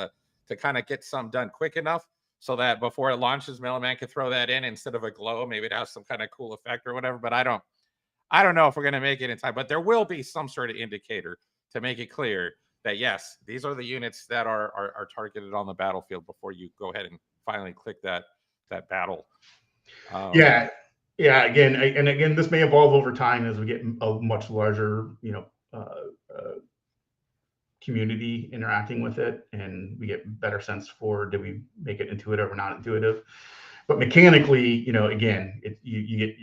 to kind of get some done quick enough so that before it launches, Melon Man can throw that in instead of a glow. Maybe it has some kind of cool effect or whatever. But I don't know if we're going to make it in time. But there will be some sort of indicator to make it clear that yes, these are the units that are targeted on the battlefield before you go ahead and finally click that battle. Yeah. Again, this may evolve over time as we get a much larger, community interacting with it, and we get better sense for, do we make it intuitive or not intuitive. But mechanically, again, you get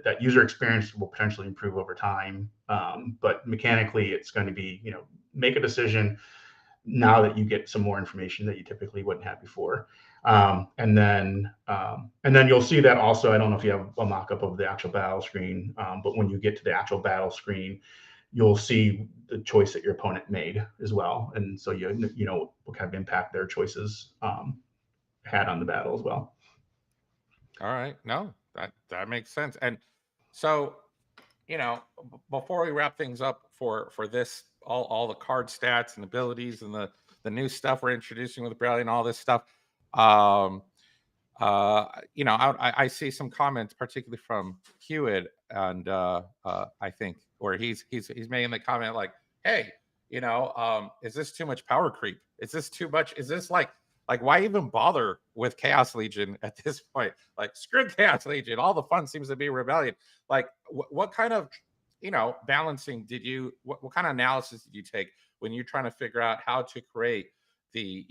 that user experience will potentially improve over time. But mechanically, it's going to be, make a decision now that you get some more information that you typically wouldn't have before. And then you'll see that also. I don't know if you have a mock-up of the actual battle screen, but when you get to the actual battle screen, you'll see the choice that your opponent made as well. And so you know what kind of impact their choices had on the battle as well. All right. No, that makes sense. And so, before we wrap things up for this, all the card stats and abilities and the new stuff we're introducing with Brilliant, all this stuff. I see some comments, particularly from Hewitt, and I think, where he's making the comment like, hey, is this too much power creep? Is this too much? Is this like why even bother with Chaos Legion at this point? Like, screw Chaos Legion. All the fun seems to be Rebellion. Like, what kind of balancing did you? What kind of analysis did you take when you're trying to figure out how to create the,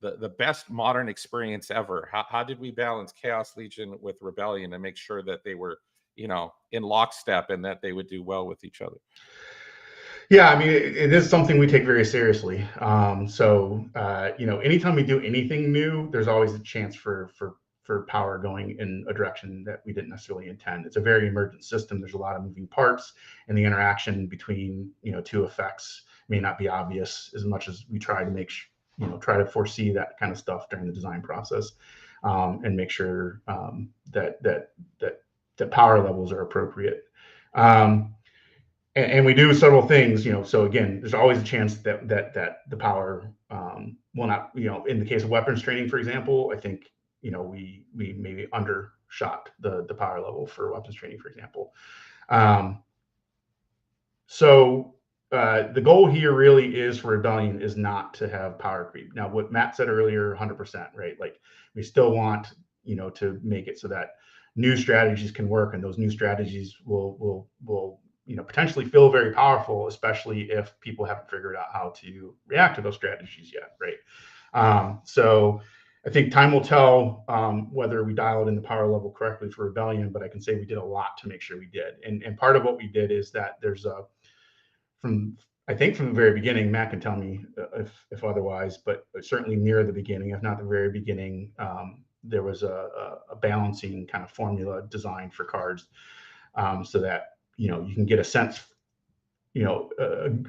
the best modern experience ever? How did we balance Chaos Legion with Rebellion and make sure that they were, in lockstep and that they would do well with each other? Yeah, I mean, it is something we take very seriously. Anytime we do anything new, there's always a chance for power going in a direction that we didn't necessarily intend. It's a very emergent system. There's a lot of moving parts, and the interaction between two effects may not be obvious as much as we try to try to foresee that kind of stuff during the design process, and make sure that power levels are appropriate. And we do several things, so again, there's always a chance that the power will not, in the case of weapons training, for example, I think, we maybe undershot the power level for weapons training, for example. The goal here really is for Rebellion is not to have power creep. Now, what Matt said earlier, 100%, right? Like, we still want, to make it so that new strategies can work, and those new strategies will potentially feel very powerful, especially if people haven't figured out how to react to those strategies yet, right? So I think time will tell whether we dialed in the power level correctly for Rebellion, but I can say we did a lot to make sure we did. And part of what we did is that there's from the very beginning, Matt can tell me if otherwise, but certainly near the beginning, if not the very beginning, there was a balancing kind of formula designed for cards, so that you can get a sense,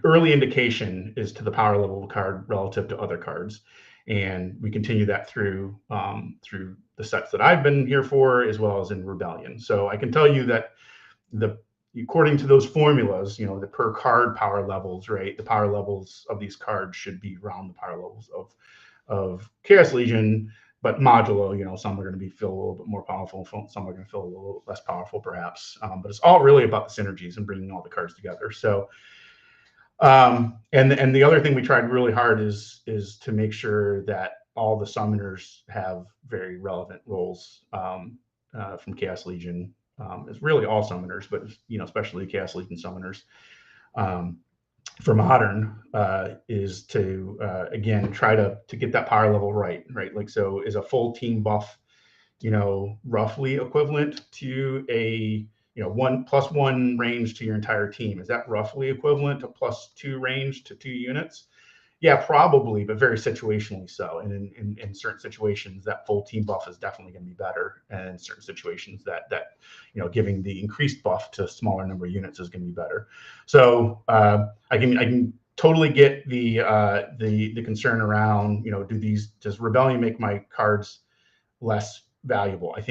early indication is to the power level of a card relative to other cards. And we continue that through the sets that I've been here for, as well as in Rebellion. So I can tell you that according to those formulas, the per card power levels, right? The power levels of these cards should be around the power levels of Chaos Legion, but modulo, some are going to be feel a little bit more powerful, some are going to feel a little less powerful, perhaps. But it's all really about the synergies and bringing all the cards together. So, and the other thing we tried really hard is to make sure that all the summoners have very relevant roles from Chaos Legion. It's really all summoners, but especially Chaos Legion summoners. For modern is to again try to get that power level right. Like, so is a full team buff roughly equivalent to a 1+1 range to your entire team? Is that roughly equivalent to +2 range to 2 units? Yeah, probably, but very situationally so. And in certain situations, that full team buff is definitely going to be better. And in certain situations, that giving the increased buff to a smaller number of units is going to be better. So I can totally get the concern around, does Rebellion make my cards less valuable? I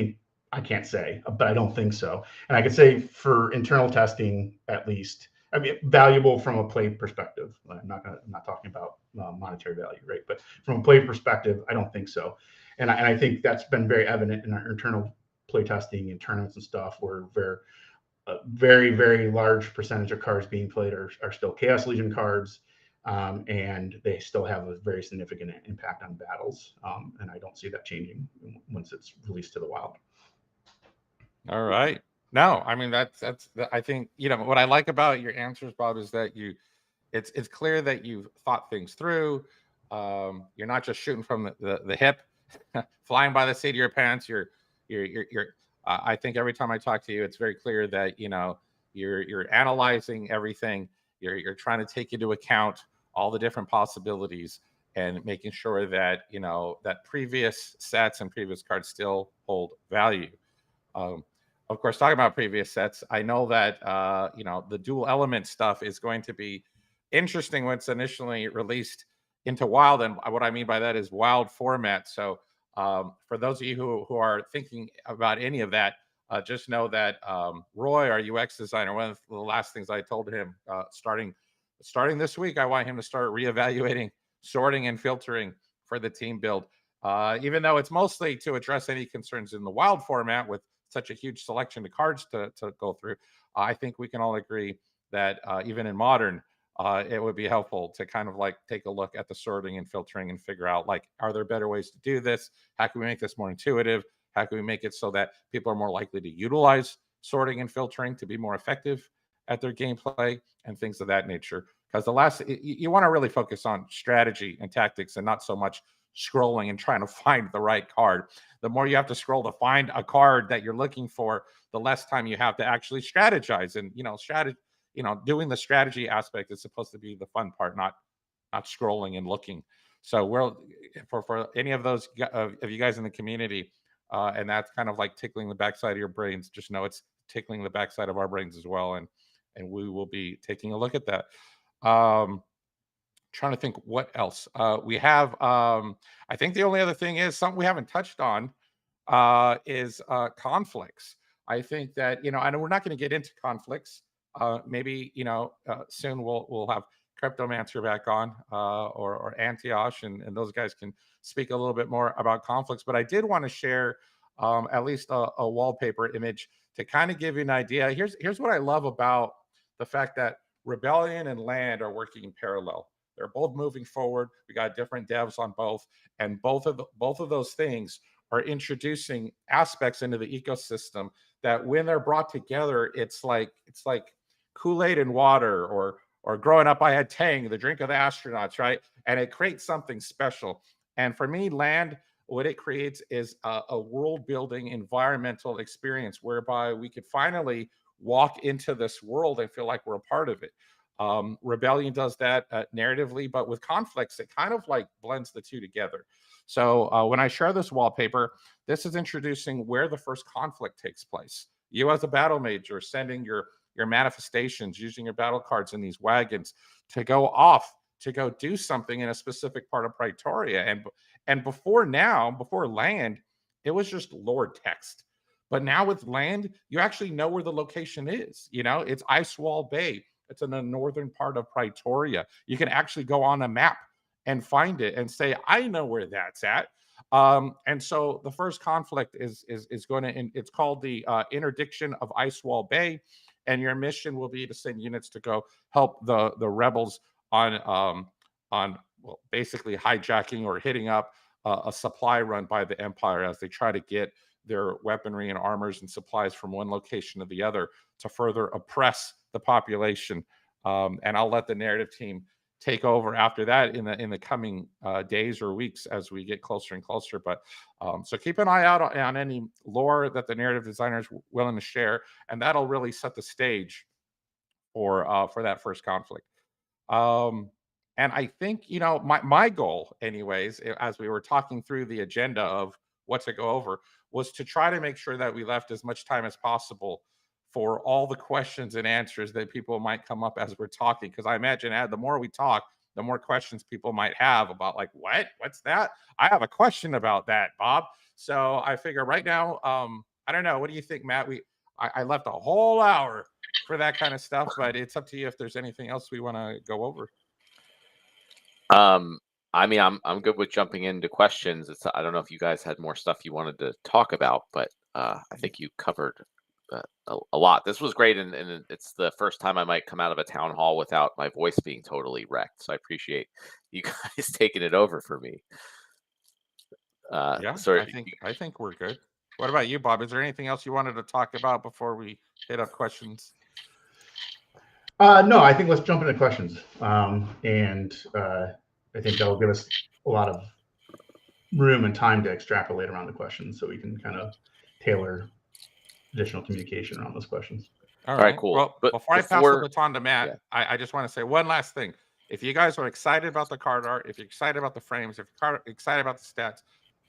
can't say, but I don't think so. And I could say for internal testing, at least, I mean, valuable from a play perspective. I'm not talking about monetary value, right? But from a play perspective, I don't think so. And I think that's been very evident in our internal play testing and tournaments and stuff, where a very, very large percentage of cards being played are still Chaos Legion cards, and they still have a very significant impact on battles. And I don't see that changing once it's released to the wild. All right. No, I mean, that's I think, what I like about your answers, Bob, is that it's clear that you've thought things through. You're not just shooting from the hip, flying by the seat of your pants. You're I think every time I talk to you, it's very clear that you're analyzing everything. You're trying to take into account all the different possibilities and making sure that that previous sets and previous cards still hold value. Of course, talking about previous sets, I know that the dual element stuff is going to be interesting when it's initially released into Wild, and what I mean by that is Wild format. So for those of you who are thinking about any of that, just know that Roy, our UX designer, one of the last things I told him starting this week, I want him to start reevaluating sorting and filtering for the team build. Even though it's mostly to address any concerns in the Wild format with such a huge selection of cards to go through, I think we can all agree that even in Modern, it would be helpful to kind of like take a look at the sorting and filtering and figure out, like, are there better ways to do this? How can we make this more intuitive? How can we make it so that people are more likely to utilize sorting and filtering to be more effective at their gameplay and things of that nature? because you want to really focus on strategy and tactics and not so much scrolling and trying to find the right card. The more you have to scroll to find a card that you're looking for, the less time you have to actually strategize. And doing the strategy aspect is supposed to be the fun part, not scrolling and looking. So for any of those of you guys in the community, and that's kind of like tickling the backside of your brains, just know it's tickling the backside of our brains as well, and we will be taking a look at that. Trying to think what else we have. I think the only other thing is something we haven't touched on is conflicts. I think that, I know we're not going to get into conflicts. Maybe soon we'll have Cryptomancer back on, or Antioch, and those guys can speak a little bit more about conflicts. But I did want to share at least a wallpaper image to kind of give you an idea. Here's what I love about the fact that Rebellion and Land are working in parallel. They're both moving forward. We got different devs on both, and both of those things are introducing aspects into the ecosystem that, when they're brought together, it's like Kool-Aid and water, or growing up, I had Tang, the drink of the astronauts, right? And it creates something special. And for me, Land, what it creates is a world-building environmental experience whereby we could finally walk into this world and feel like we're a part of it. Rebellion does that narratively, but with conflicts, it kind of like blends the two together. So when I share this wallpaper, this is introducing where the first conflict takes place. You as a battle mage are sending your manifestations, using your battle cards in these wagons to go off to go do something in a specific part of Praetoria. And before Land, it was just lore text. But now with Land, you actually know where the location is. It's Icewall Bay. It's in the northern part of Praetoria. You can actually go on a map and find it and say, I know where that's at. And so the first conflict is going to, it's called the Interdiction of Icewall Bay. And your mission will be to send units to go help the rebels on basically hijacking or hitting up a supply run by the Empire as they try to get their weaponry and armors and supplies from one location to the other to further oppress the population. And I'll let the narrative team take over after that in the coming days or weeks as we get closer and closer. But so keep an eye out on any lore that the narrative designer is willing to share, and that'll really set the stage for that first conflict. And I think, my goal, anyways, as we were talking through the agenda of what to go over, was to try to make sure that we left as much time as possible for all the questions and answers that people might come up as we're talking. Because I imagine, the more we talk, the more questions people might have about, like, what's that? I have a question about that, Bob. So I figure right now, I don't know. What do you think, Matt? I left a whole hour for that kind of stuff, but it's up to you if there's anything else we want to go over. I mean, I'm good with jumping into questions. I don't know if you guys had more stuff you wanted to talk about, but I think you covered a lot. This was great, and it's the first time I might come out of a town hall without my voice being totally wrecked. So I appreciate you guys taking it over for me. Yeah, I think we're good. What about you, Bob? Is there anything else you wanted to talk about before we hit up questions? No, I think let's jump into questions. And I think that'll give us a lot of room and time to extrapolate around the questions, so we can kind of tailor additional communication around those questions. All right, cool. Well, but before I pass the baton to Matt, yeah, I just want to say one last thing. If you guys are excited about the card art, if you're excited about the frames, if you're excited about the stats,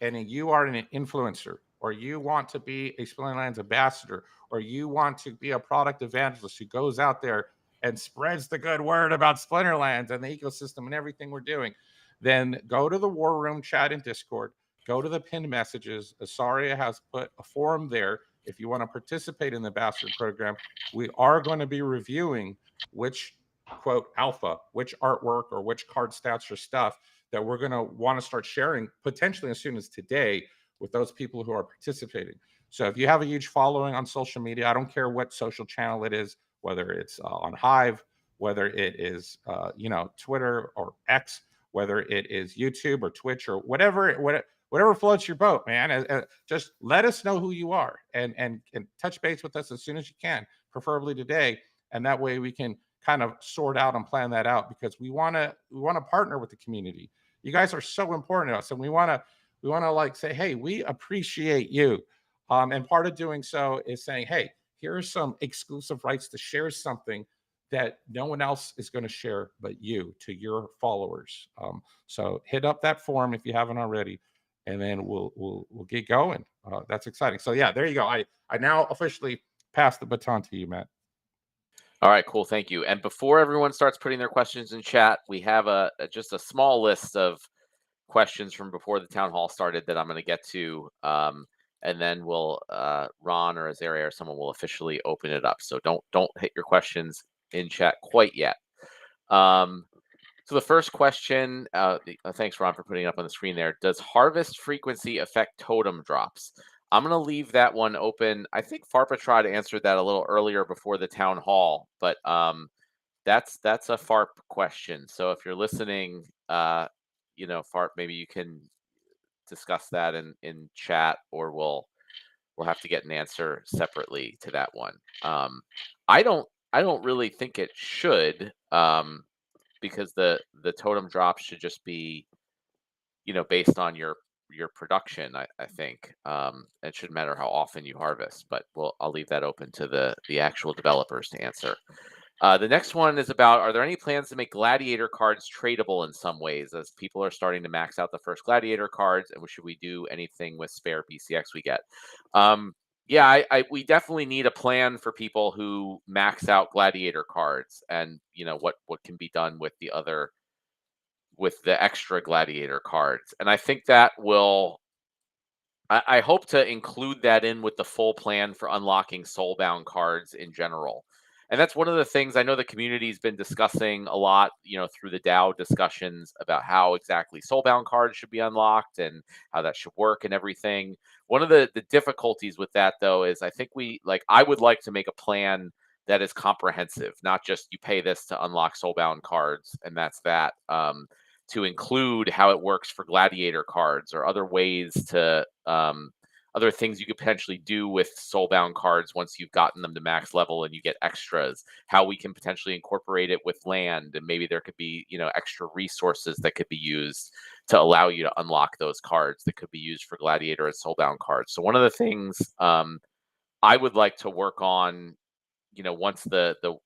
and you are an influencer, or you want to be a Splinterlands ambassador, or you want to be a product evangelist who goes out there and spreads the good word about Splinterlands and the ecosystem and everything we're doing, then go to the War Room chat in Discord, go to the pinned messages. Asaria has put a forum there. If you want to participate in the ambassador program, we are going to be reviewing which, quote, alpha, which artwork or which card stats or stuff that we're going to want to start sharing potentially as soon as today with those people who are participating. So if you have a huge following on social media, I don't care what social channel it is, whether it's on Hive, whether it is Twitter or X, whether it is YouTube or Twitch or whatever floats your boat, man. Just let us know who you are and touch base with us as soon as you can, preferably today, and that way we can kind of sort out and plan that out, because we want to partner with the community. You guys are so important to us, and we want to like say, hey, we appreciate you. And part of doing so is saying, hey, here are some exclusive rights to share something that no one else is going to share but you, to your followers. So hit up that form if you haven't already, and then we'll get going. That's exciting. So yeah, there you go. I now officially pass the baton to you, Matt. All right, cool. Thank you. And before everyone starts putting their questions in chat, we have just a small list of questions from before the town hall started that I'm going to get to, and then we'll Ron or Azaria or someone will officially open it up. So don't hit your questions in chat quite yet. So the first question, thanks Ron for putting it up on the screen there. Does harvest frequency affect totem drops? I'm going to leave that one open. I think Farpatrod answered that a little earlier before the town hall, but that's a Farp question. So if you're listening, Farp, maybe you can discuss that in chat, or we'll have to get an answer separately to that one. I don't really think it should, because the totem drop should just be, based on your production. I think it shouldn't matter how often you harvest, but I'll leave that open to the actual developers to answer. The next one is about, are there any plans to make gladiator cards tradable in some ways, as people are starting to max out the first gladiator cards, and should we do anything with spare BCX we get? Yeah, we definitely need a plan for people who max out gladiator cards, and what can be done with the extra gladiator cards. And I think that I hope to include that in with the full plan for unlocking soulbound cards in general. And that's one of the things I know the community's been discussing a lot, through the DAO discussions about how exactly soulbound cards should be unlocked and how that should work and everything. One of the difficulties with that, though, is I think I would like to make a plan that is comprehensive, not just you pay this to unlock soulbound cards and that's that. To include how it works for gladiator cards, or other ways to other things you could potentially do with soulbound cards once you've gotten them to max level and you get extras, how we can potentially incorporate it with land, and maybe there could be extra resources that could be used to allow you to unlock those cards that could be used for gladiator and soulbound cards. So one of the things I would like to work on, once the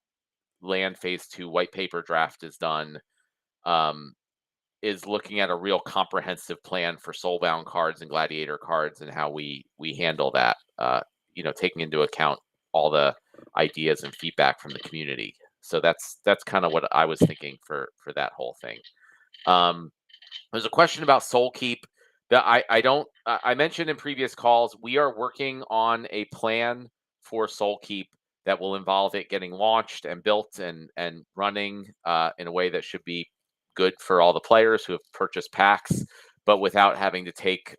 land phase 2 white paper draft is done, is looking at a real comprehensive plan for soulbound cards and gladiator cards, and how we handle that, taking into account all the ideas and feedback from the community. So that's kind of what I was thinking for that whole thing. There's a question about Soul Keep that I mentioned in previous calls. We are working on a plan for Soul Keep that will involve it getting launched and built and running in a way that should be good for all the players who have purchased packs, but without having to take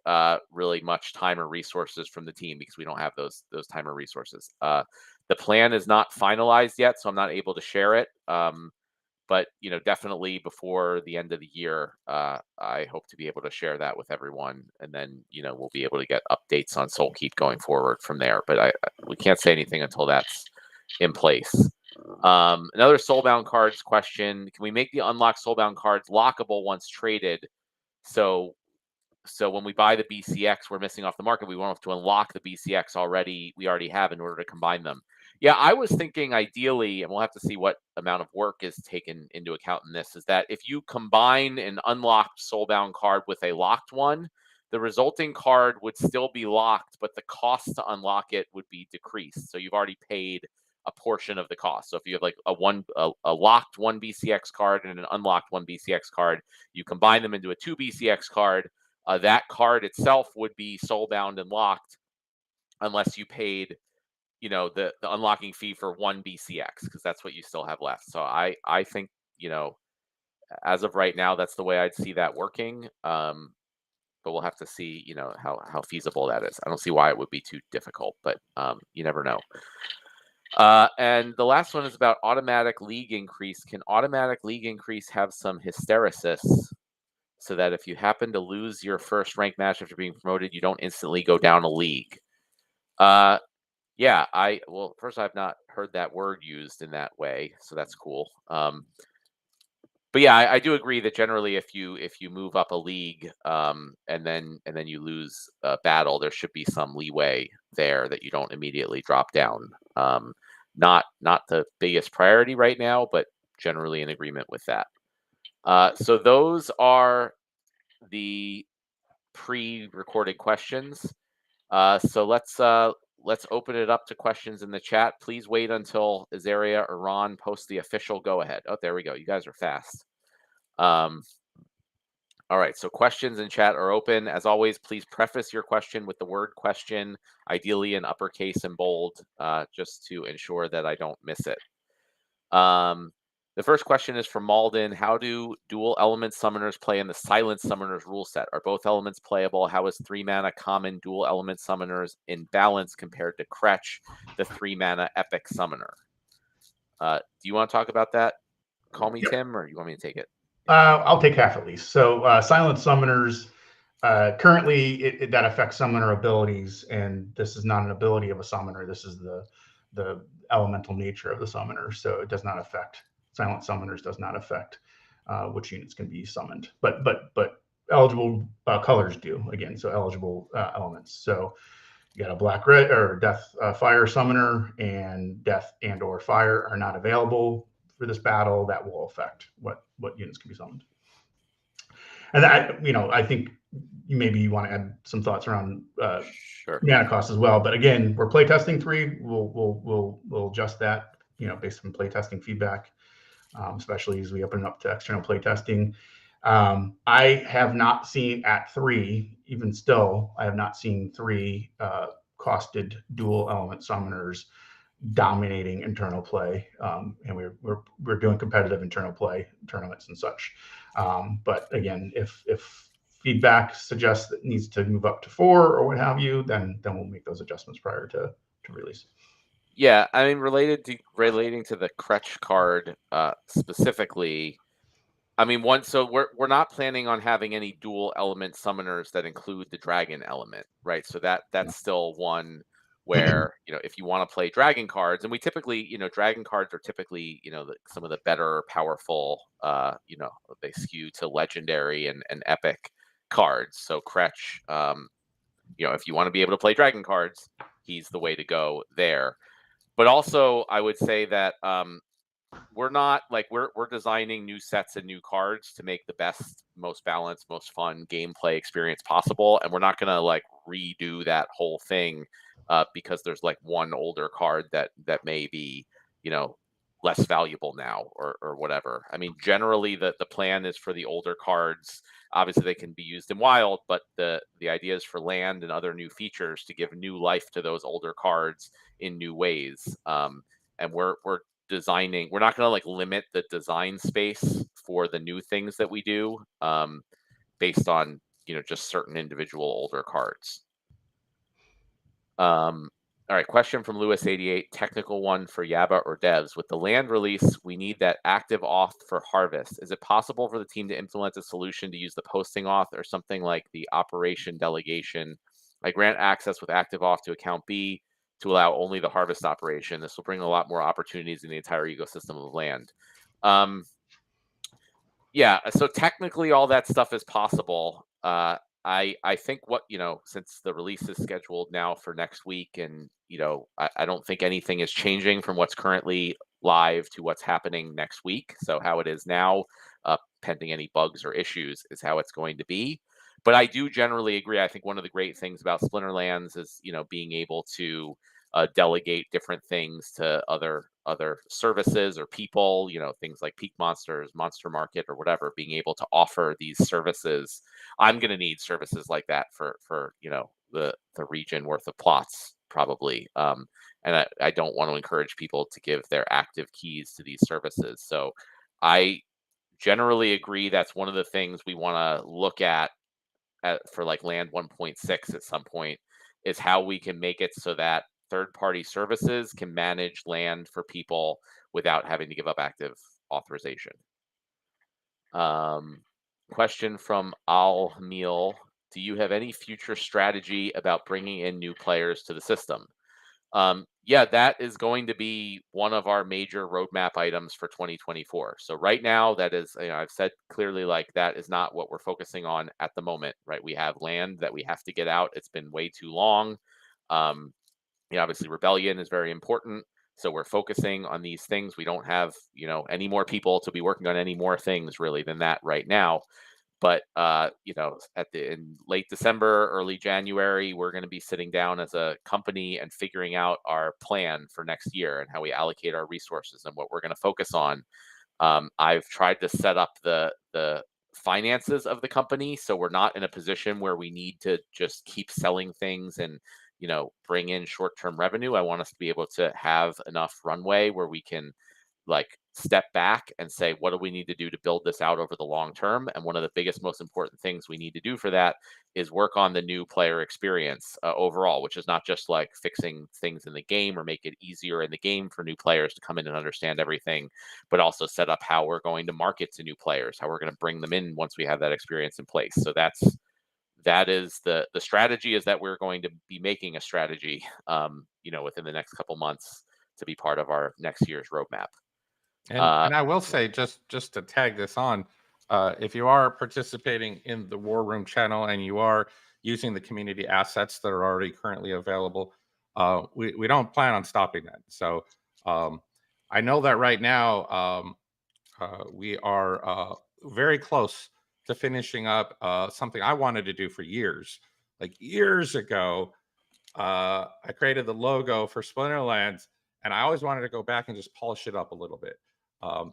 really much time or resources from the team, because we don't have those time or resources. The plan is not finalized yet, so I'm not able to share it. But definitely before the end of the year, I hope to be able to share that with everyone, and then we'll be able to get updates on Soul Keep going forward from there. But we can't say anything until that's in place. Another soulbound cards question: can we make the unlocked soulbound cards lockable once traded? So when we buy the BCX we're missing off the market, we won't have to unlock the BCX we already have in order to combine them. Yeah, I was thinking ideally, and we'll have to see what amount of work is taken into account in this, is that if you combine an unlocked soulbound card with a locked one, the resulting card would still be locked, but the cost to unlock it would be decreased. So you've already paid a portion of the cost. So if you have like a locked 1 BCX card and an unlocked 1 BCX card, you combine them into a 2 BCX card. That card itself would be soulbound and locked unless you paid, the unlocking fee for 1 BCX, because that's what you still have left. So I think, as of right now, that's the way I'd see that working. But we'll have to see, how feasible that is. I don't see why it would be too difficult, but you never know. And the last one is about automatic league increase. Can automatic league increase have some hysteresis, so that if you happen to lose your first ranked match after being promoted, you don't instantly go down a league? Yeah, well, first I've not heard that word used in that way, so that's cool. But yeah, I do agree that generally, if you move up a league, and then you lose a battle, there should be some leeway there that you don't immediately drop down. Not the biggest priority right now, but generally in agreement with that. So those are the pre-recorded questions. So let's open it up to questions in the chat. Please wait until Azaria or Ron post the official go ahead. Oh, there we go. You guys are fast. Um, all right, so questions in chat are open. As always, please preface your question with the word question, ideally in uppercase and bold, just to ensure that I don't miss it. The first question is from Malden. How do dual element summoners play in the silent summoners rule set? Are both elements playable? How is 3 mana common dual element summoners in balance compared to Kretch, the 3 mana epic summoner? Do you want to talk about that? Call me Tim, or you want me to take it? I'll take half at least. So silent summoners, currently that affects summoner abilities, and this is not an ability of a summoner. This is the elemental nature of the summoner. So it does not affect silent summoners. Does not affect which units can be summoned. But eligible colors do again. So eligible elements. So you got a black red or death fire summoner, and death and or fire are not available for this battle. That will affect what units can be summoned. And I think maybe you want to add some thoughts around Sure. mana cost as well. But again, we're playtesting 3. We'll adjust that, based on playtesting feedback, especially as we open it up to external playtesting. I have not seen at 3, even still, I have not seen 3 costed dual element summoners dominating internal play, and we're doing competitive internal play tournaments and such. But again, if feedback suggests that it needs to move up to 4 or what have you, then we'll make those adjustments prior to release. Yeah, I mean, relating to the Kretch card specifically. I mean, so we're not planning on having any dual element summoners that include the dragon element, right? So that's still one where, if you want to play dragon cards, and we typically, dragon cards are typically, some of the better powerful, they skew to legendary and epic cards. So Kretch, if you want to be able to play dragon cards, he's the way to go there. But also, I would say that we're not like we're designing new sets and new cards to make the best, most balanced, most fun gameplay experience possible, and we're not gonna like redo that whole thing because there's like one older card that may be less valuable now or whatever. I mean, generally the plan is for the older cards. Obviously, they can be used in wild, but the idea is for land and other new features to give new life to those older cards in new ways. And we're designing, we're not going to like limit the design space for the new things that we do based on just certain individual older cards. All right, question from Lewis88, technical one for Yaba or devs. With the land release, we need that active auth for harvest. Is it possible for the team to implement a solution to use the posting auth or something like the operation delegation? I grant access with active auth to account B to allow only the harvest operation. This will bring a lot more opportunities in the entire ecosystem of land. Yeah, so technically all that stuff is possible. I think since the release is scheduled now for next week, and I don't think anything is changing from what's currently live to what's happening next week. So how it is now, pending any bugs or issues, is how it's going to be. But I do generally agree. I think one of the great things about Splinterlands is being able to delegate different things to other services or people, things like Peak Monsters, Monster Market, or whatever, being able to offer these services. I'm going to need services like that for the region worth of plots probably. And I don't want to encourage people to give their active keys to these services. So I generally agree that's one of the things we want to look at for like land 1.6 at some point, is how we can make it so that third-party services can manage land for people without having to give up active authorization. Question from Al Meal. Do you have any future strategy about bringing in new players to the system? Yeah, that is going to be one of our major roadmap items for 2024. So right now, that is, I've said clearly, like, that is not what we're focusing on at the moment, right? We have land that we have to get out. It's been way too long. Um, obviously rebellion is very important. So we're focusing on these things. We don't have, any more people to be working on any more things really than that right now. But in late December, early January, we're going to be sitting down as a company and figuring out our plan for next year and how we allocate our resources and what we're going to focus on. I've tried to set up the finances of the company so we're not in a position where we need to just keep selling things and bring in short-term revenue. I want us to be able to have enough runway where we can like step back and say, what do we need to do to build this out over the long term? And one of the biggest, most important things we need to do for that is work on the new player experience overall, which is not just like fixing things in the game or make it easier in the game for new players to come in and understand everything, but also set up how we're going to market to new players, how we're going to bring them in once we have that experience in place. So that is the strategy, is that we're going to be making a strategy, within the next couple months to be part of our next year's roadmap. And I will say, just to tag this on, if you are participating in the War Room channel and you are using the community assets that are already currently available, we don't plan on stopping that. So I know that right now we are very close to finishing up something I wanted to do for years. Like years ago, I created the logo for Splinterlands, and I always wanted to go back and just polish it up a little bit.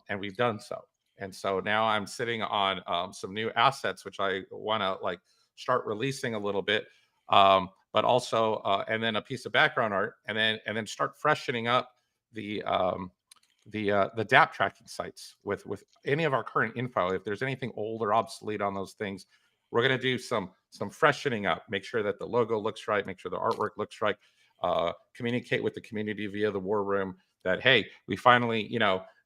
And we've done so. And so now I'm sitting on some new assets, which I want to like start releasing a little bit, but also and then a piece of background art, and then start freshening up the the DAP tracking sites with any of our current info. If there's anything old or obsolete on those things, we're going to do some freshening up, make sure that the logo looks right, make sure the artwork looks right, communicate with the community via the War Room that, hey, we finally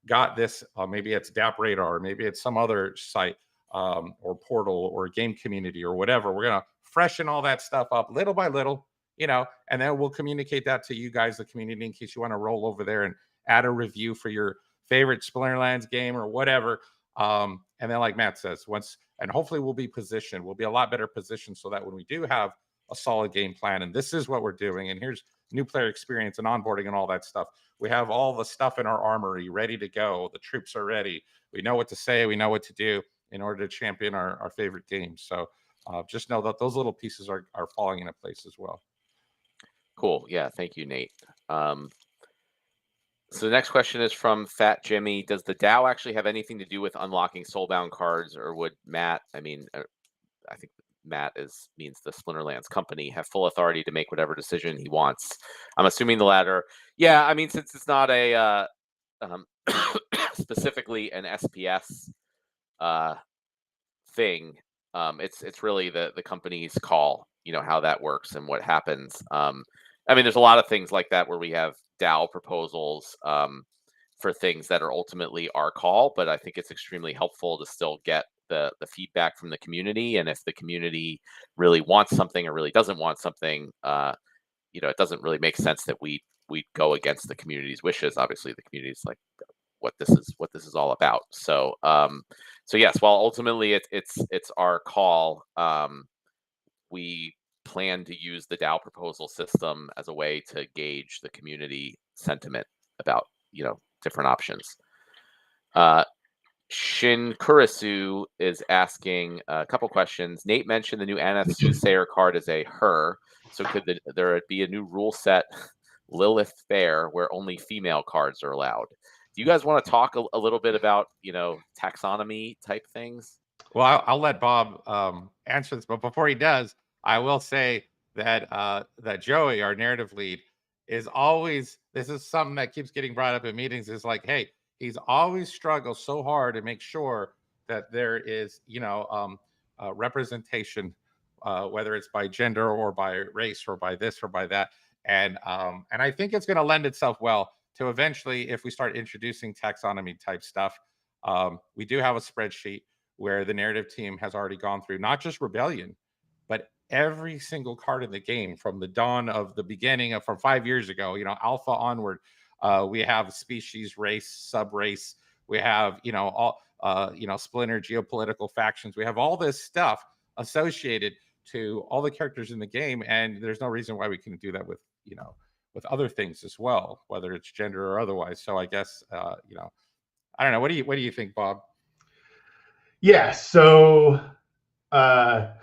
got this. Maybe it's DAP Radar, or maybe it's some other site, or portal or game community or whatever. We're going to freshen all that stuff up little by little, and then we'll communicate that to you guys, the community, in case you want to roll over there and add a review for your favorite Splinterlands game or whatever. And then, like Matt says, and hopefully we'll be a lot better positioned so that when we do have a solid game plan, and this is what we're doing, and here's new player experience and onboarding and all that stuff, we have all the stuff in our armory ready to go. The troops are ready. We know what to say. We know what to do in order to champion our favorite games. So just know that those little pieces are falling into place as well. Cool. Yeah. Thank you, Nate. So the next question is from Fat Jimmy. Does the DAO actually have anything to do with unlocking soulbound cards, or would Matt, I think Matt means the Splinterlands company, have full authority to make whatever decision he wants? I'm assuming the latter. Yeah, since it's not a specifically an SPS thing, it's really the company's call, how that works and what happens. There's a lot of things like that where we have DAO proposals for things that are ultimately our call, but I think it's extremely helpful to still get the feedback from the community. And if the community really wants something or really doesn't want something, it doesn't really make sense that we go against the community's wishes. Obviously, the community's like, what this is all about. So yes, while ultimately it's our call, we plan to use the DAO proposal system as a way to gauge the community sentiment about different options. Shin Kurisu is asking a couple questions. Nate mentioned the new Aneth Soothsayer card is a her. So could there be a new rule set, Lilith Fair, where only female cards are allowed? Do you guys want to talk a little bit about taxonomy type things? Well, I'll let Bob answer this, but before he does, I will say that that Joey, our narrative lead, is always, this is something that keeps getting brought up in meetings, is like, hey, he's always struggled so hard to make sure that there is representation, whether it's by gender or by race or by this or by that, and I think it's going to lend itself well to eventually, if we start introducing taxonomy type stuff. We do have a spreadsheet where the narrative team has already gone through not just Rebellion, but every single card in the game from the dawn of the beginning of from 5 years ago, alpha onward. We have species, race, sub race. We have, all, splinter geopolitical factions. We have all this stuff associated to all the characters in the game. And there's no reason why we couldn't do that with other things as well, whether it's gender or otherwise. So I guess, I don't know. What do you think, Bob? Yeah. So I'll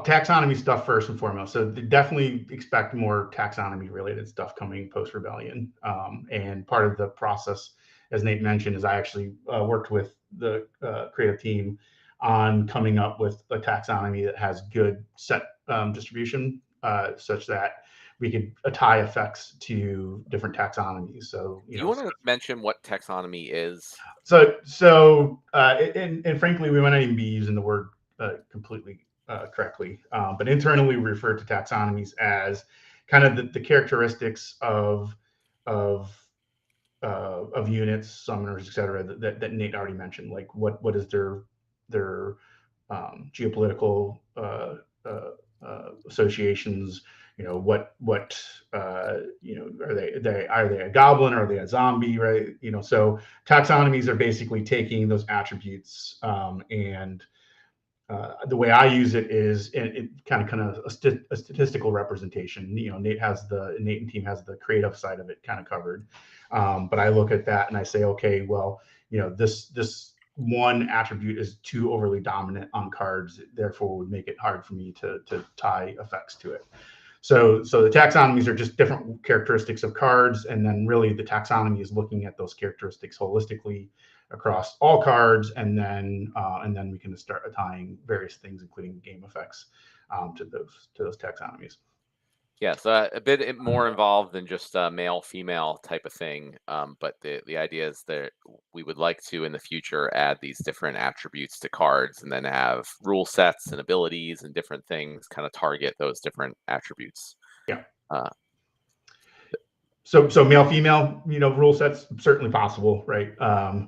taxonomy stuff first and foremost. So definitely expect more taxonomy related stuff coming post rebellion. And part of the process, as Nate mentioned, is I actually worked with the creative team on coming up with a taxonomy that has good set distribution, such that we could tie effects to different taxonomies. So you want to mention what taxonomy is? And frankly, we might not even be using the word completely correctly, but internally we refer to taxonomies as kind of the characteristics of units, summoners, etc. That Nate already mentioned. Like what is their geopolitical associations? What are they a goblin, or are they a zombie, right? So taxonomies are basically taking those attributes and the way I use it is it kind of a statistical representation. Nate and team has the creative side of it kind of covered, but I look at that and I say, okay, well, this one attribute is too overly dominant on cards, therefore would make it hard for me to tie effects to it. So the taxonomies are just different characteristics of cards, and then really the taxonomy is looking at those characteristics holistically across all cards, and then we can start tying various things, including game effects, to those taxonomies. Yeah, so a bit more involved than just a male-female type of thing. But the idea is that we would like to, in the future, add these different attributes to cards, and then have rule sets and abilities and different things kind of target those different attributes. Yeah. So male-female, rule sets certainly possible, right? I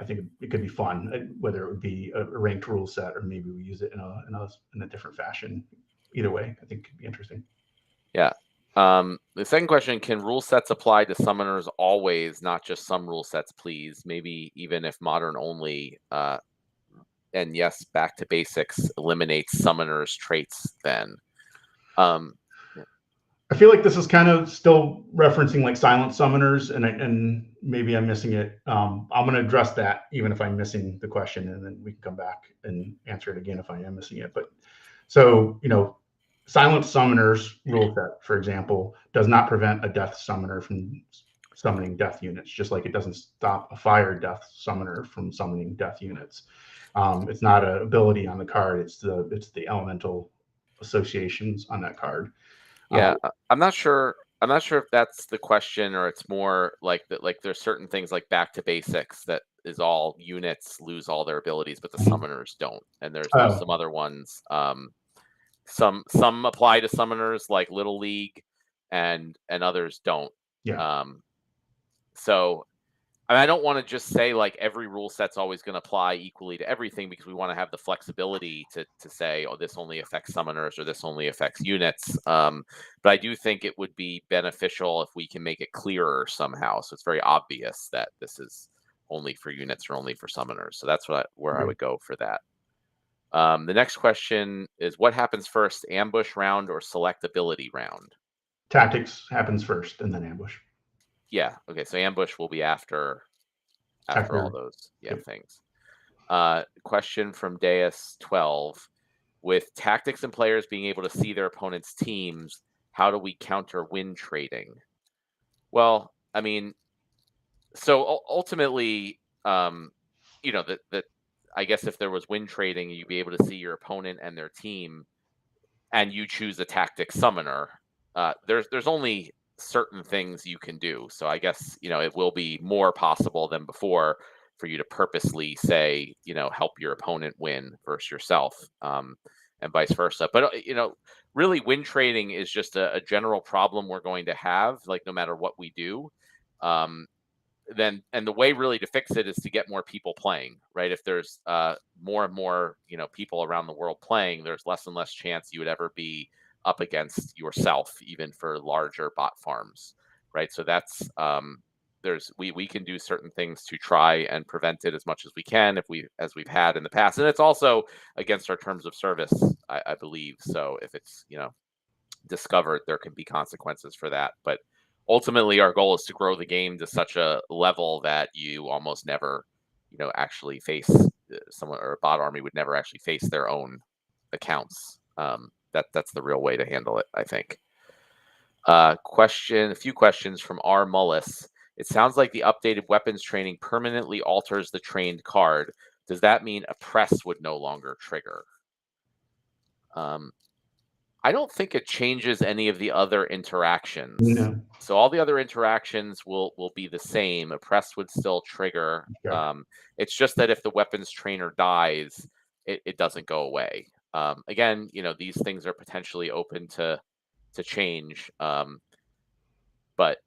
think it could be fun, whether it would be a ranked rule set or maybe we use it in a different fashion. Either way, I think it could be interesting. Yeah. The second question, can rule sets apply to summoners always, not just some rule sets, please? Maybe even if modern only. And yes, back to basics eliminates summoners traits then. I feel like this is kind of still referencing like silent summoners, and maybe I'm missing it. I'm going to address that even if I'm missing the question, and then we can come back and answer it again if I am missing it. But so, silent summoners rule set, for example, does not prevent a death summoner from summoning death units, just like it doesn't stop a fire death summoner from summoning death units. It's not an ability on the card; it's the elemental associations on that card. Yeah, I'm not sure. I'm not sure if that's the question, or it's more like that. Like there's certain things like back to basics that is all units lose all their abilities, but the summoners don't. And there's some other ones. Some apply to summoners like Little League, and others don't. Yeah. So I don't want to just say like every rule set's always going to apply equally to everything, because we want to have the flexibility to say, oh, this only affects summoners or this only affects units. But I do think it would be beneficial if we can make it clearer somehow, so it's very obvious that this is only for units or only for summoners. So that's where I would go for that. The next question is, what happens first, ambush round or select ability round? Tactics happens first and then ambush. Yeah. Okay. So ambush will be after all those things. Question from Deus 12. With tactics and players being able to see their opponent's teams, how do we counter win trading? Well, I mean, so ultimately, that I guess if there was win trading, you'd be able to see your opponent and their team, and you choose a tactic summoner. There's only certain things you can do. So I guess, it will be more possible than before for you to purposely say, help your opponent win versus yourself, and vice versa. But, really win trading is just a general problem we're going to have, like no matter what we do. then and the way really to fix it is to get more people playing, right? If there's more and more people around the world playing, there's less and less chance you would ever be up against yourself, even for larger bot farms, right? So that's we can do certain things to try and prevent it as much as we can as we've had in the past, and it's also against our terms of service, I believe. So if it's discovered, there can be consequences for that. But ultimately, our goal is to grow the game to such a level that you almost never, actually face someone, or a bot army would never actually face their own accounts. That's the real way to handle it, I think. A few questions from R. Mullis. It sounds like the updated weapons training permanently alters the trained card. Does that mean a press would no longer trigger? I don't think it changes any of the other interactions. No. So all the other interactions will be the same. A press would still trigger. Okay. It's just that if the weapons trainer dies, it doesn't go away. Again, these things are potentially open to change. But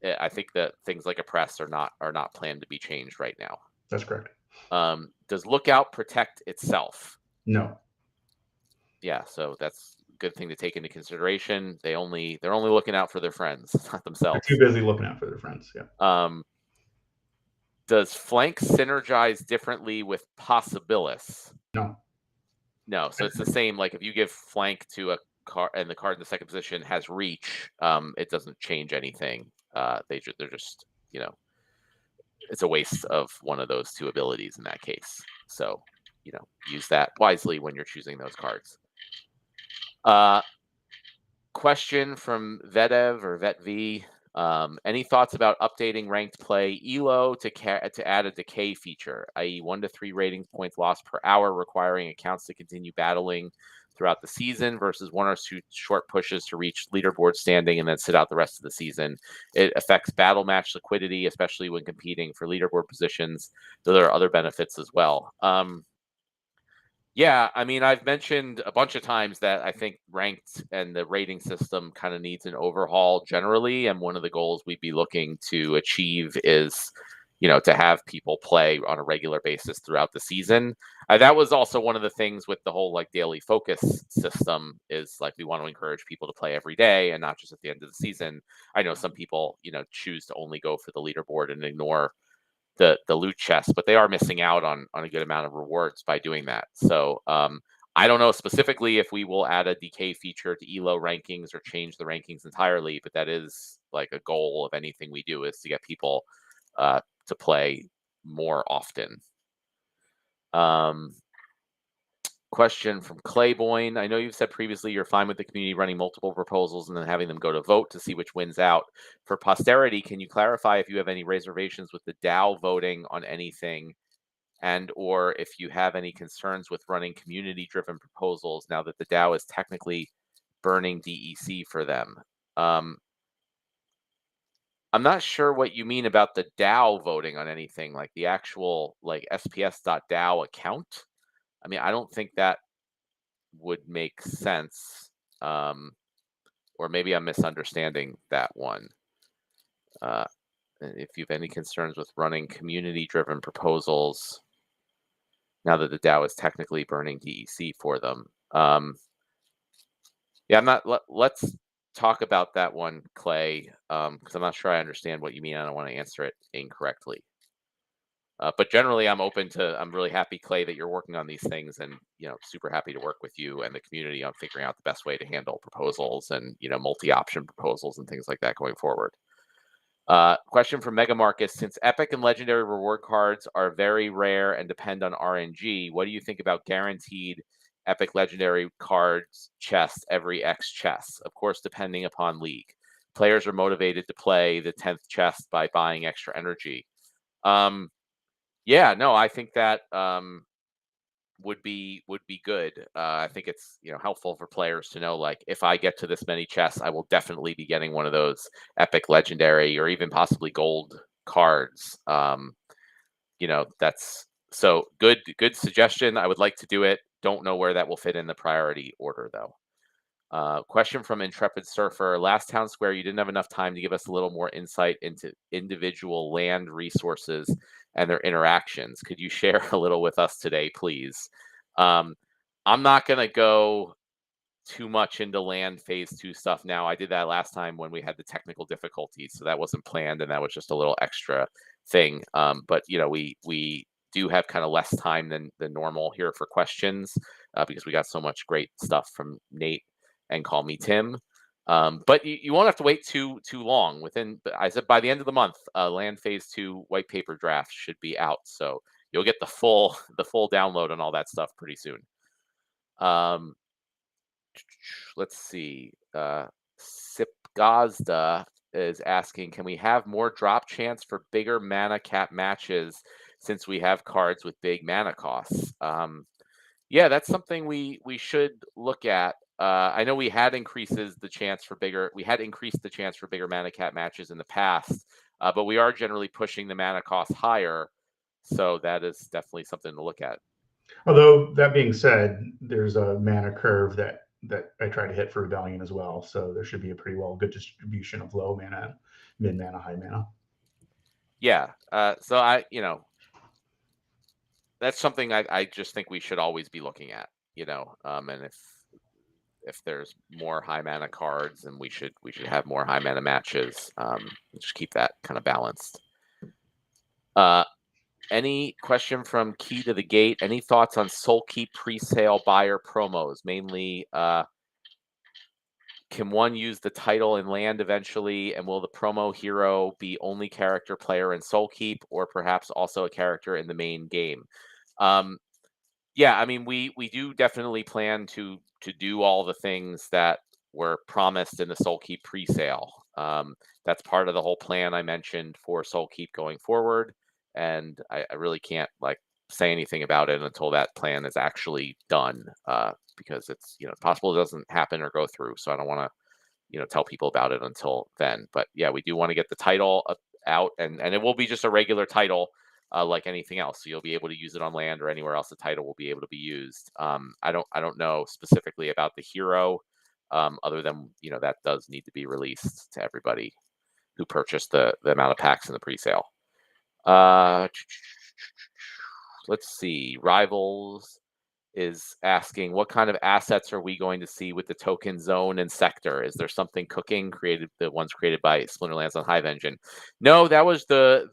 I think that things like a press are not planned to be changed right now. That's correct. Does Lookout protect itself? No. Yeah, so that's a good thing to take into consideration. They're only looking out for their friends, not themselves. They're too busy looking out for their friends. Yeah. Does flank synergize differently with possibilis? No. No, so it's the same. Like if you give flank to a card and the card in the second position has reach, it doesn't change anything. They're just it's a waste of one of those two abilities in that case. So use that wisely when you're choosing those cards. Question from Vedev or VetV. Any thoughts about updating ranked play ELO to add a decay feature, i.e. 1 to 3 rating points lost per hour, requiring accounts to continue battling throughout the season versus 1 or 2 short pushes to reach leaderboard standing and then sit out the rest of the season? It affects battle match liquidity, especially when competing for leaderboard positions, though there are other benefits as well. Yeah, I mean, I've mentioned a bunch of times that I think ranked and the rating system kind of needs an overhaul generally, and one of the goals we'd be looking to achieve is, to have people play on a regular basis throughout the season. That was also one of the things with the whole daily focus system, is we want to encourage people to play every day and not just at the end of the season. I know some people, choose to only go for the leaderboard and ignore the loot chest, but they are missing out on a good amount of rewards by doing that. So I don't know specifically if we will add a decay feature to ELO rankings or change the rankings entirely, but that is a goal of anything we do, is to get people to play more often. Question from Clayboyne. I know you've said previously you're fine with the community running multiple proposals and then having them go to vote to see which wins out. For posterity, can you clarify if you have any reservations with the DAO voting on anything, and or if you have any concerns with running community-driven proposals now that the DAO is technically burning DEC for them? I'm not sure what you mean about the DAO voting on anything, like the actual SPS.DAO account. I mean, I don't think that would make sense, or maybe I'm misunderstanding that one. If you have any concerns with running community-driven proposals now that the DAO is technically burning DEC for them. Yeah, I'm not. Let's talk about that one, Clay, because I'm not sure I understand what you mean. I don't want to answer it incorrectly. But generally, I'm really happy, Clay, that you're working on these things, and super happy to work with you and the community on figuring out the best way to handle proposals and multi-option proposals and things like that going forward. Question from Mega Marcus: since epic and legendary reward cards are very rare and depend on RNG, what do you think about guaranteed epic legendary cards chest every X chest? Of course, depending upon league. Players are motivated to play the 10th chest by buying extra energy. Yeah, no, I think that would be good. I think it's helpful for players to know, if I get to this many chests, I will definitely be getting one of those epic, legendary, or even possibly gold cards. That's so good. Good suggestion. I would like to do it. Don't know where that will fit in the priority order though. Question from Intrepid Surfer. Last Town Square, you didn't have enough time to give us a little more insight into individual land resources and their interactions. Could you share a little with us today, please? I'm not going to go too much into land phase 2 stuff now. I did that last time when we had the technical difficulties, so that wasn't planned, and that was just a little extra thing. But we do have kind of less time than normal here for questions because we got so much great stuff from Nate and Call Me Tim. But you won't have to wait too long. I said by the end of the month, land phase 2 white paper draft should be out, so you'll get the full download on all that stuff pretty soon. Let's see. Sipgazda is asking, can we have more drop chance for bigger mana cap matches since we have cards with big mana costs? Yeah, that's something we should look at. I know we had increased the chance for bigger mana cap matches in the past, but we are generally pushing the mana cost higher, so that is definitely something to look at. Although that being said, there's a mana curve that I try to hit for Rebellion as well, so there should be a pretty good distribution of low mana, mid mana, high mana. Yeah. So that's something I just think we should always be looking at, and if there's more high mana cards, then we should have more high mana matches. Just keep that kind of balanced. Any question from Key to the Gate? Any thoughts on Soulkeep pre-sale buyer promos? Mainly, can one use the title in land eventually, and will the promo hero be only character player in Soulkeep, or perhaps also a character in the main game? Yeah, I mean, we do definitely plan to do all the things that were promised in the Soulkeep pre-sale. That's part of the whole plan I mentioned for Soulkeep going forward, and I really can't say anything about it until that plan is actually done, because it's possible it doesn't happen or go through. So I don't want to tell people about it until then. But yeah, we do want to get the title out, and it will be just a regular title. Like anything else, so you'll be able to use it on land or anywhere else the title will be able to be used. I don't know specifically about the hero, other than that does need to be released to everybody who purchased the amount of packs in the pre-sale. Let's see. Rivals is asking, what kind of assets are we going to see with the token zone and sector? Is there something cooking the ones created by Splinterlands on Hive Engine? No, that was the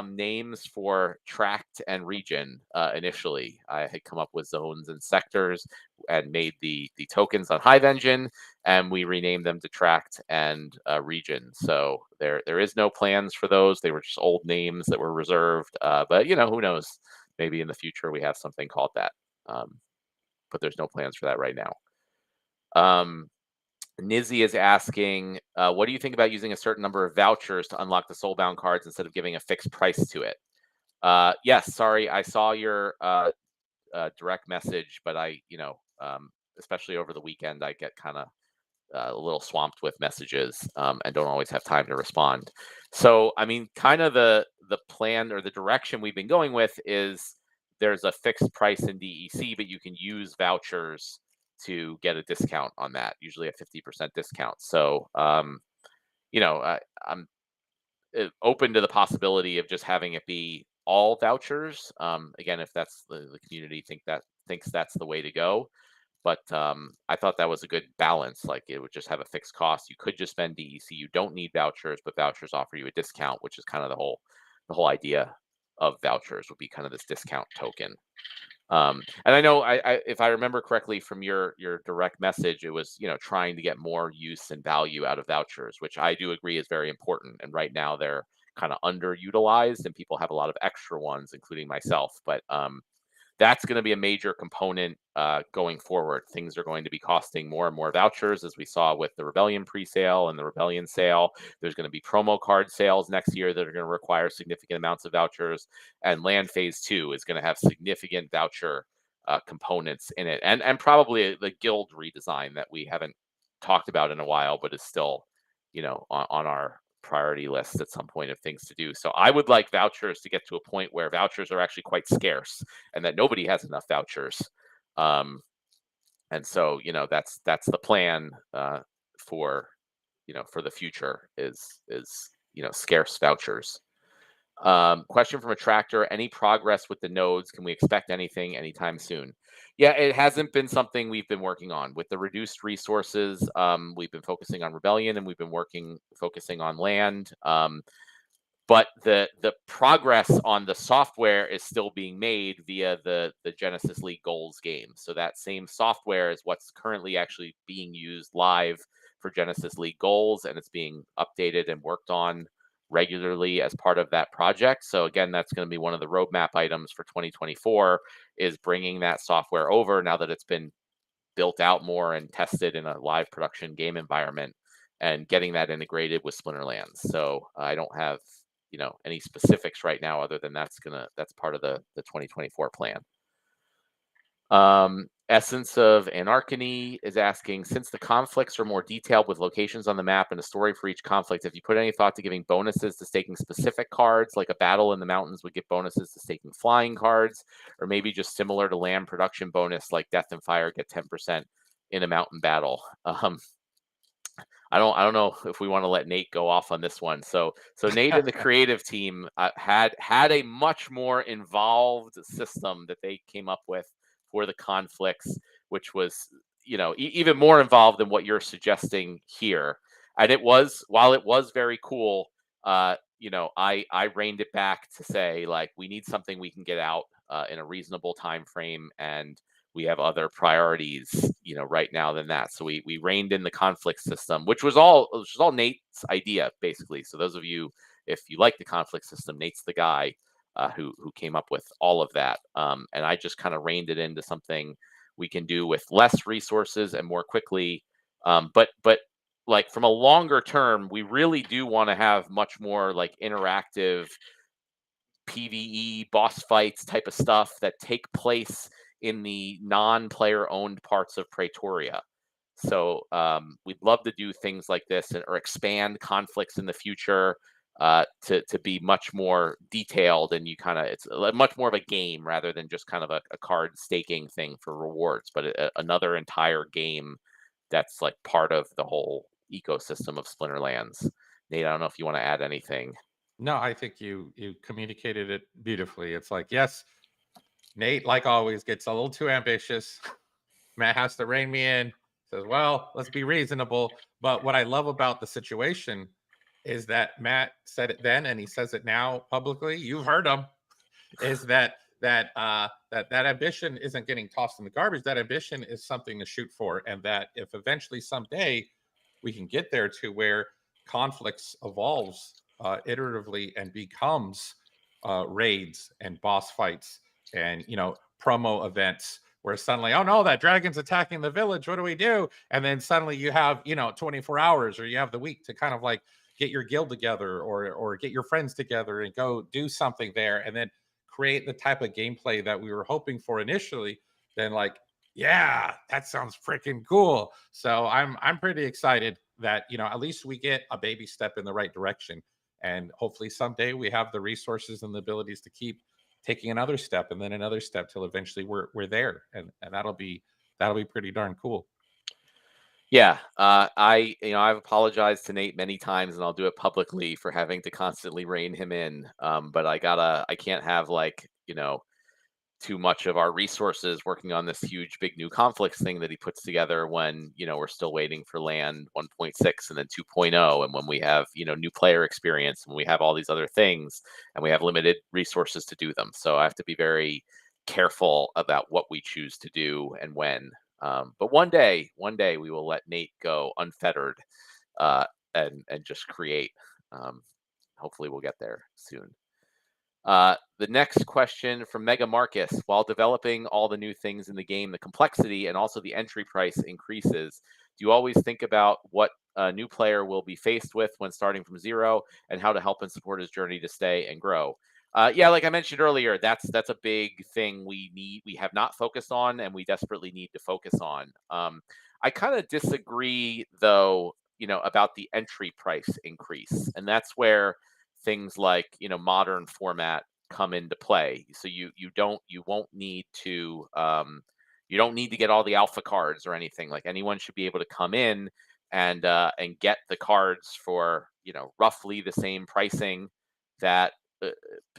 names for tract and region. Initially, I had come up with zones and sectors and made the tokens on Hive Engine, and we renamed them to tract and region. So there is no plans for those. They were just old names that were reserved. But who knows? Maybe in the future we have something called that. But there's no plans for that right now. Nizzy is asking, what do you think about using a certain number of vouchers to unlock the soulbound cards instead of giving a fixed price to it? Yes, sorry, I saw your direct message, but especially over the weekend, I get kind of a little swamped with messages and don't always have time to respond. So, I mean, kind of the plan or the direction we've been going with is there's a fixed price in DEC, but you can use vouchers to get a discount on that, usually a 50% discount. So, I'm open to the possibility of just having it be all vouchers. Again, if that's the community thinks that's the way to go. But I thought that was a good balance. Like it would just have a fixed cost. You could just spend DEC. You don't need vouchers, but vouchers offer you a discount, which is kind of the whole idea of vouchers would be kind of this discount token. And I know if I remember correctly from your direct message, it was trying to get more use and value out of vouchers, which I do agree is very important. And right now they're kind of underutilized, and people have a lot of extra ones, including myself. But that's going to be a major component going forward. Things are going to be costing more and more vouchers, as we saw with the Rebellion pre-sale and the Rebellion sale. There's going to be promo card sales next year that are going to require significant amounts of vouchers, and Land Phase 2 is going to have significant voucher components in it, and probably the guild redesign that we haven't talked about in a while, but is still, on our priority list at some point of things to do. So I would like vouchers to get to a point where vouchers are actually quite scarce and that nobody has enough vouchers. And so, that's the plan for for the future is scarce vouchers. Question from a tractor: any progress with the nodes? Can we expect anything anytime soon? Yeah, it hasn't been something we've been working on with the reduced resources. We've been focusing on rebellion, and we've been focusing on land. But the progress on the software is still being made via the Genesis League Goals game. So that same software is what's currently actually being used live for Genesis League Goals, and it's being updated and worked on regularly as part of that project. So again, that's going to be one of the roadmap items for 2024 is bringing that software over now that it's been built out more and tested in a live production game environment and getting that integrated with Splinterlands. So I don't have any specifics right now other than that's part of the 2024 plan. Essence of Anarchony is asking, since the conflicts are more detailed with locations on the map and a story for each conflict, have you put any thought to giving bonuses to staking specific cards, like a battle in the mountains would give bonuses to staking flying cards, or maybe just similar to land production bonus, like Death and Fire get 10% in a mountain battle? I don't know if we want to let Nate go off on this one. So Nate and the creative team had a much more involved system that they came up with for the conflicts, which was even more involved than what you're suggesting here. And while it was very cool, I reined it back to say, like, we need something we can get out in a reasonable time frame, and we have other priorities, right now than that. So we reined in the conflict system, which was all Nate's idea, basically. So those of you, if you like the conflict system, Nate's the guy who came up with all of that. And I just kind of reined it into something we can do with less resources and more quickly. But like from a longer term, we really do want to have much more like interactive PvE boss fights type of stuff that take place in the non-player owned parts of Praetoria. So we'd love to do things like this or expand conflicts in the future to be much more detailed, and it's much more of a game rather than just kind of a card staking thing for rewards, but another entire game that's like part of the whole ecosystem of Splinterlands. Nate, I don't know if you want to add anything. No, I think you communicated it beautifully. It's like, yes, Nate, like always, gets a little too ambitious. Matt has to rein me in. Says, well, let's be reasonable. But what I love about the situation is that Matt said it then, and he says it now publicly. You've heard him. Is that ambition isn't getting tossed in the garbage. That ambition is something to shoot for, and that if eventually someday we can get there to where conflicts evolves iteratively and becomes raids and boss fights and promo events where suddenly, oh no, that dragon's attacking the village, what do we do? And then suddenly you have 24 hours or you have the week to kind of like get your guild together or get your friends together and go do something there and then create the type of gameplay that we were hoping for initially. Then like, yeah, that sounds freaking cool. So I'm pretty excited that at least we get a baby step in the right direction. And hopefully someday we have the resources and the abilities to keep taking another step and then another step till eventually we're there. And that'll be pretty darn cool. Yeah, I've apologized to Nate many times, and I'll do it publicly for having to constantly rein him in. But I can't have like too much of our resources working on this huge, big new conflicts thing that he puts together when we're still waiting for land 1.6 and then 2.0, and when we have new player experience, and we have all these other things, and we have limited resources to do them. So I have to be very careful about what we choose to do and when. But one day we will let Nate go unfettered and just create. Hopefully we'll get there soon. The next question from Mega Marcus: while developing all the new things in the game, the complexity and also the entry price increases. Do you always think about what a new player will be faced with when starting from zero, and how to help and support his journey to stay and grow? Yeah, like I mentioned earlier, that's a big thing we have not focused on, and we desperately need to focus on. I kind of disagree, though, about the entry price increase, and that's where things like modern format come into play. So you won't need to You don't need to get all the alpha cards or anything. Like anyone should be able to come in and get the cards for roughly the same pricing that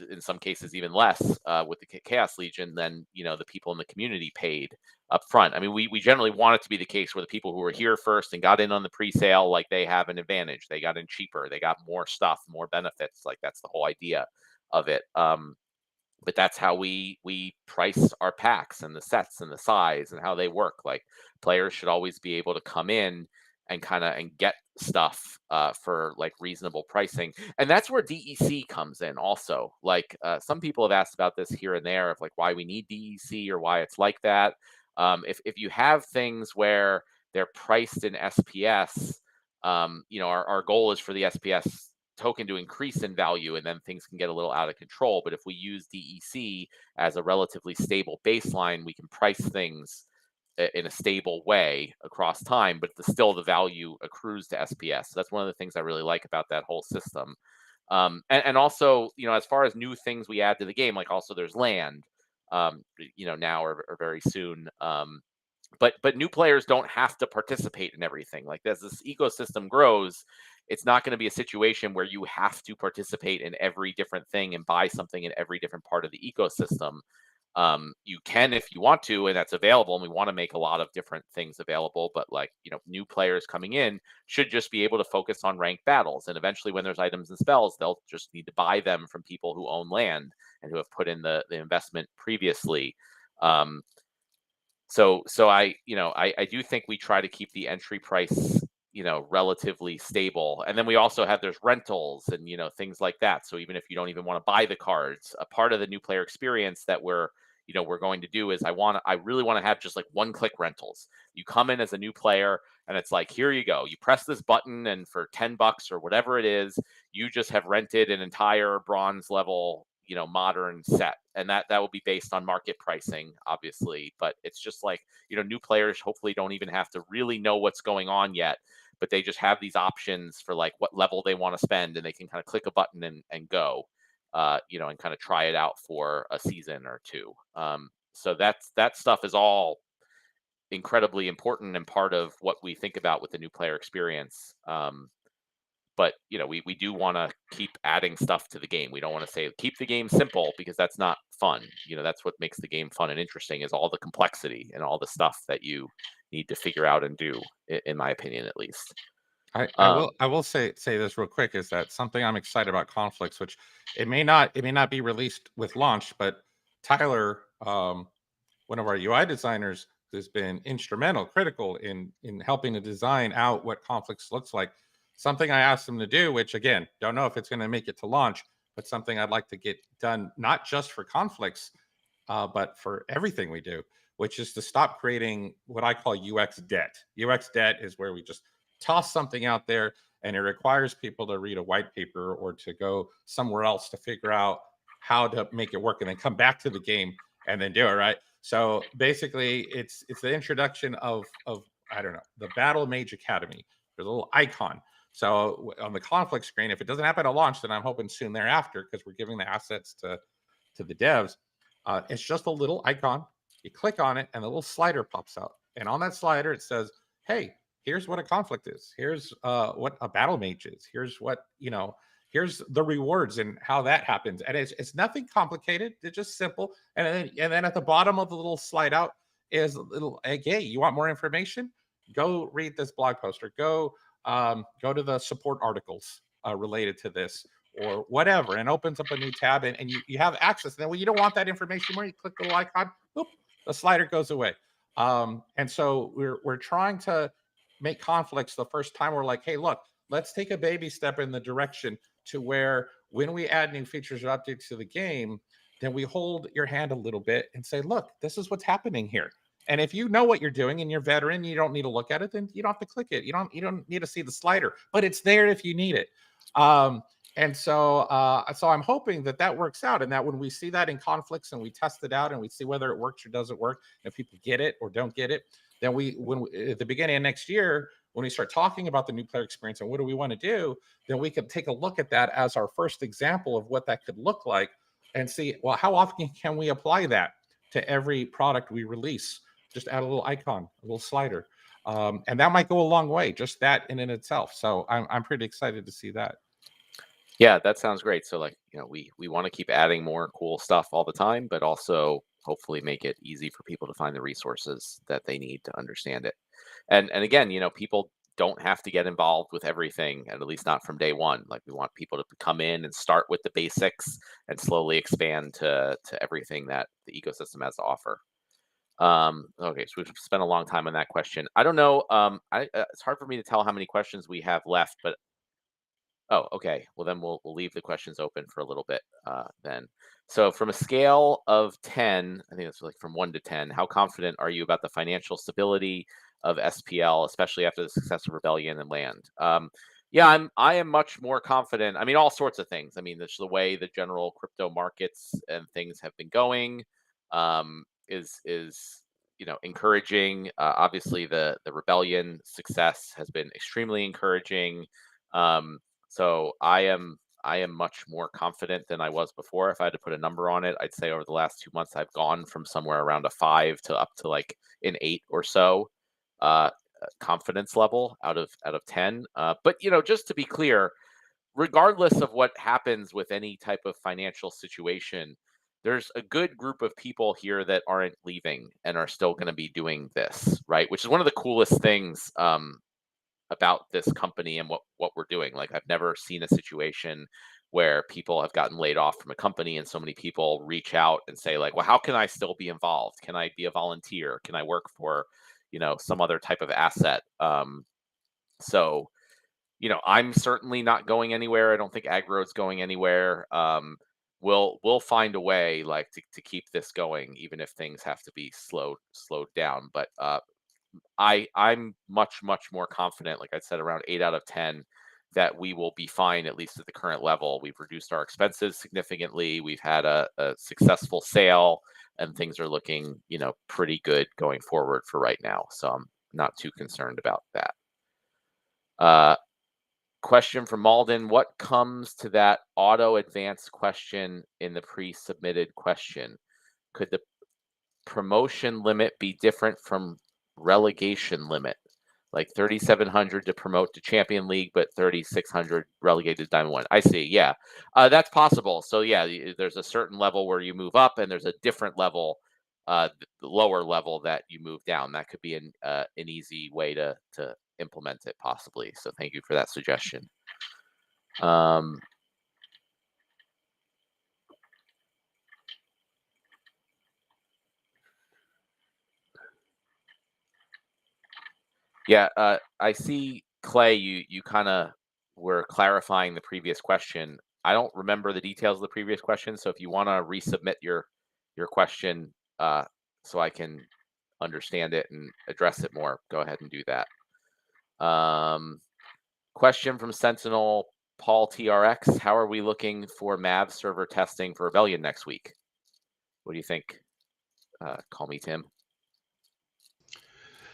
in some cases even less with the Chaos Legion than the people in the community paid up front. I mean, we generally want it to be the case where the people who were here first and got in on the pre-sale, like they have an advantage. They got in cheaper. They got more stuff, more benefits. Like that's the whole idea of it. But that's how we price our packs and the sets and the size and how they work. Like players should always be able to come in and get stuff for like reasonable pricing, and that's where DEC comes in also. Like some people have asked about this here and there of like why we need DEC or why it's like that. If you have things where they're priced in SPS, our goal is for the SPS token to increase in value, and then things can get a little out of control. But if we use DEC as a relatively stable baseline, we can price things in a stable way across time, but still the value accrues to SPS. So that's one of the things I really like about that whole system. And also, as far as new things we add to the game, like also there's land, now or very soon. But new players don't have to participate in everything. Like as this ecosystem grows, it's not going to be a situation where you have to participate in every different thing and buy something in every different part of the ecosystem. You can if you want to, and that's available. And we want to make a lot of different things available. But like, new players coming in should just be able to focus on ranked battles. And eventually when there's items and spells, they'll just need to buy them from people who own land and who have put in the investment previously. So I do think we try to keep the entry price, relatively stable. And then we also have there's rentals and, things like that. So even if you don't even want to buy the cards, a part of the new player experience that we're going to do is I really want to have just like one-click rentals. You come in as a new player and it's like, here you go. You press this button and for $10 or whatever it is, you just have rented an entire bronze level modern set, and that will be based on market pricing, obviously. But it's just like new players hopefully don't even have to really know what's going on yet, but they just have these options for like what level they want to spend, and they can kind of click a button and go and kind of try it out for a season or two. So that stuff is all incredibly important and part of what we think about with the new player experience. But we do want to keep adding stuff to the game. We don't want to say keep the game simple, because that's not fun. That's what makes the game fun and interesting, is all the complexity and all the stuff that you need to figure out and do, in my opinion, at least. I will say this real quick, is that something I'm excited about conflicts, which it may not be released with launch, but Tyler, one of our UI designers, who's been instrumental, critical in helping to design out what conflicts looks like. Something I asked him to do, which again, don't know if it's going to make it to launch, but something I'd like to get done, not just for conflicts, but for everything we do, which is to stop creating what I call UX debt. UX debt is where we just toss something out there and it requires people to read a white paper or to go somewhere else to figure out how to make it work and then come back to the game and then do it right. So basically it's the introduction of I don't know, the Battle Mage Academy. There's a little icon. So on the conflict screen, if it doesn't happen at launch, then I'm hoping soon thereafter, because we're giving the assets to the devs. It's just a little icon. You click on it, and the little slider pops out. And on that slider, it says, "Hey, here's what a conflict is. Here's what a battle mage is. Here's what here's the rewards and how that happens." And it's nothing complicated. It's just simple. And then at the bottom of the little slide out is a little, hey, you want more information? Go read this blog post, or go to the support articles related to this, or whatever, and opens up a new tab, and you have access. And then when you don't want that information where you click the little icon, boop, the slider goes away. And so we're trying to make conflicts the first time we're like, hey, look, let's take a baby step in the direction to where when we add new features or updates to the game, then we hold your hand a little bit and say, look, this is what's happening here. And if you know what you're doing and you're veteran, you don't need to look at it, then you don't have to click it. You don't need to see the slider, but it's there if you need it. And so I'm hoping that works out, and that when we see that in conflicts and we test it out and we see whether it works or doesn't work, if people get it or don't get it, then at the beginning of next year, when we start talking about the new player experience and what do we want to do, then we can take a look at that as our first example of what that could look like, and see, well, how often can we apply that to every product we release? just add a little icon, a little slider. And that might go a long way, just that in itself. So I'm pretty excited to see that. Yeah, that sounds great. So like, we want to keep adding more cool stuff all the time, but also hopefully make it easy for people to find the resources that they need to understand it. And again, people don't have to get involved with everything, and at least not from day one. Like, we want people to come in and start with the basics and slowly expand to everything that the ecosystem has to offer. Okay, so we've spent a long time on that question. I don't know. It's hard for me to tell how many questions we have left, but oh, okay. Well, then we'll leave the questions open for a little bit then. So, from a scale of 10, I think it's like from 1 to 10, how confident are you about the financial stability of SPL, especially after the success of Rebellion and Land? Yeah, I am much more confident. I mean, all sorts of things. I mean, the way the general crypto markets and things have been going is encouraging. Obviously, the Rebellion success has been extremely encouraging. Um, so I am much more confident than I was before. If I had to put a number on it, I'd say over the last 2 months I've gone from somewhere around a 5 to up to like an 8 or so confidence level out of 10. But just to be clear, regardless of what happens with any type of financial situation, there's a good group of people here that aren't leaving and are still going to be doing this, right? Which is one of the coolest things about this company and what we're doing. Like, I've never seen a situation where people have gotten laid off from a company and so many people reach out and say like, well, how can I still be involved? Can I be a volunteer? Can I work for, some other type of asset? So, I'm certainly not going anywhere. I don't think Agro's going anywhere. We'll find a way like to keep this going, even if things have to be slowed down. But I'm much more confident, like I said, around 8 out of 10, that we will be fine, at least at the current level. We've reduced our expenses significantly. We've had a successful sale, and things are looking, pretty good going forward for right now. So I'm not too concerned about that. Question from Malden: what comes to that auto advance question in the pre-submitted question? Could the promotion limit be different from relegation limit, like 3,700 to promote to Champion League, but 3,600 relegated to Diamond 1? I see. Yeah, that's possible. So yeah, there's a certain level where you move up, and there's a different level, the lower level that you move down. That could be an easy way to implement it, possibly. So thank you for that suggestion. Yeah, I see, Clay, you kind of were clarifying the previous question. I don't remember the details of the previous question, so if you want to resubmit your question so I can understand it and address it more, go ahead and do that. Question from Sentinel Paul TRX: how are we looking for Mav server testing for Rebellion next week? What do you think? Call me Tim.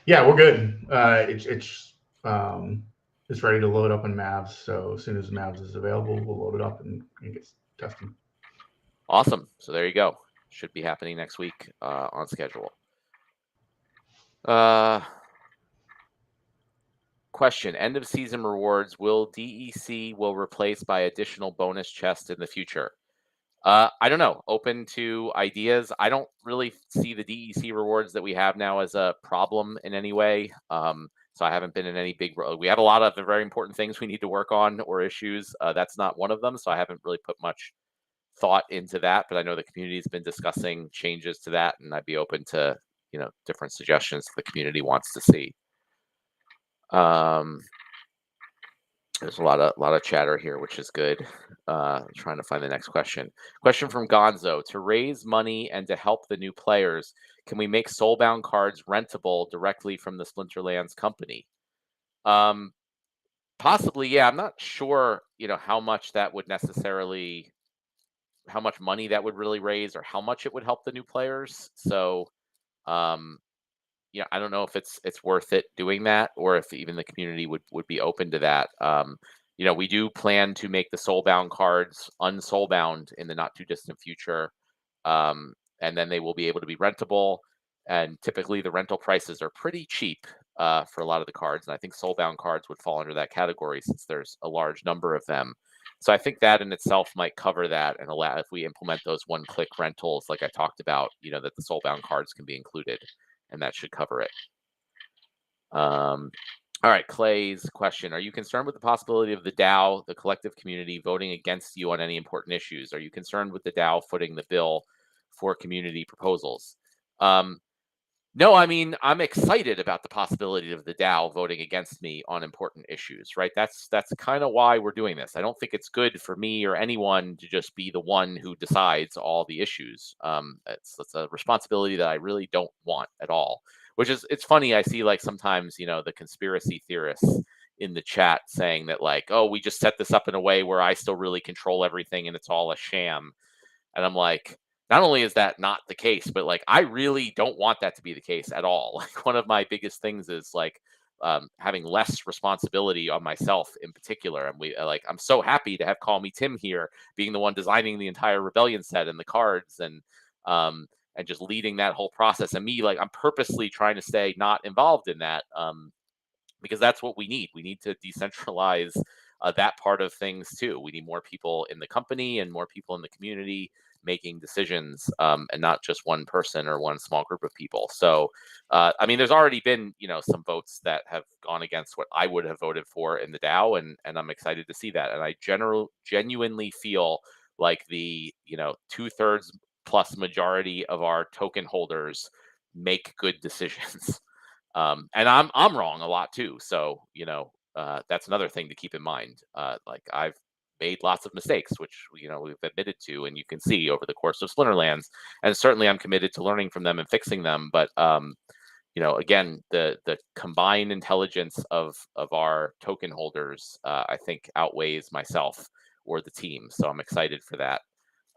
Yeah, we're good. It's ready to load up in Mavs. So as soon as Mavs is available, we'll load it up and get testing. Awesome. So there you go. Should be happening next week on schedule. Question: end of season rewards, will DEC replace by additional bonus chest in the future? I don't know. Open to ideas. I don't really see the DEC rewards that we have now as a problem in any way. So I haven't been in any big. We have a lot of very important things we need to work on or issues. That's not one of them. So I haven't really put much thought into that. But I know the community has been discussing changes to that, and I'd be open to different suggestions the community wants to see. There's a lot of chatter here, which is good. Trying to find the next question. Question from Gonzo: to raise money and to help the new players, can we make soulbound cards rentable directly from the Splinterlands company? Possibly, yeah. I'm not sure, how much that would necessarily, how much money that would really raise, or how much it would help the new players. So, I don't know if it's worth it doing that, or if even the community would be open to that. We do plan to make the soulbound cards unsoulbound in the not too distant future, and then they will be able to be rentable. and typically the rental prices are pretty cheap for a lot of the cards. And I think soulbound cards would fall under that category since there's a large number of them. So I think that in itself might cover that and allow, if we implement those one-click rentals like I talked about, that the soulbound cards can be included, and that should cover it. All right, Clay's question. Are you concerned with the possibility of the DAO, the collective community, voting against you on any important issues? Are you concerned with the DAO footing the bill for community proposals? No, I mean, I'm excited about the possibility of the DAO voting against me on important issues, right? That's kind of why we're doing this. I don't think it's good for me or anyone to just be the one who decides all the issues. It's a responsibility that I really don't want at all. It's funny. I see like sometimes, the conspiracy theorists in the chat saying that like, oh, we just set this up in a way where I still really control everything and it's all a sham. And I'm like, not only is that not the case, but like, I really don't want that to be the case at all. Like, one of my biggest things is like having less responsibility on myself in particular. And I'm so happy to have Call Me Tim here, being the one designing the entire Rebellion set and the cards and just leading that whole process. And me, like, I'm purposely trying to stay not involved in that because that's what we need. We need to decentralize that part of things too. We need more people in the company and more people in the community making decisions, and not just one person or one small group of people. So, I mean, there's already been, some votes that have gone against what I would have voted for in the DAO, and I'm excited to see that. And I genuinely feel like the 2/3 plus majority of our token holders make good decisions. And I'm wrong a lot too. So, that's another thing to keep in mind. Like, I've made lots of mistakes, which, we've admitted to, and you can see over the course of Splinterlands. And certainly I'm committed to learning from them and fixing them. But, again, the combined intelligence of our token holders, I think outweighs myself or the team. So I'm excited for that.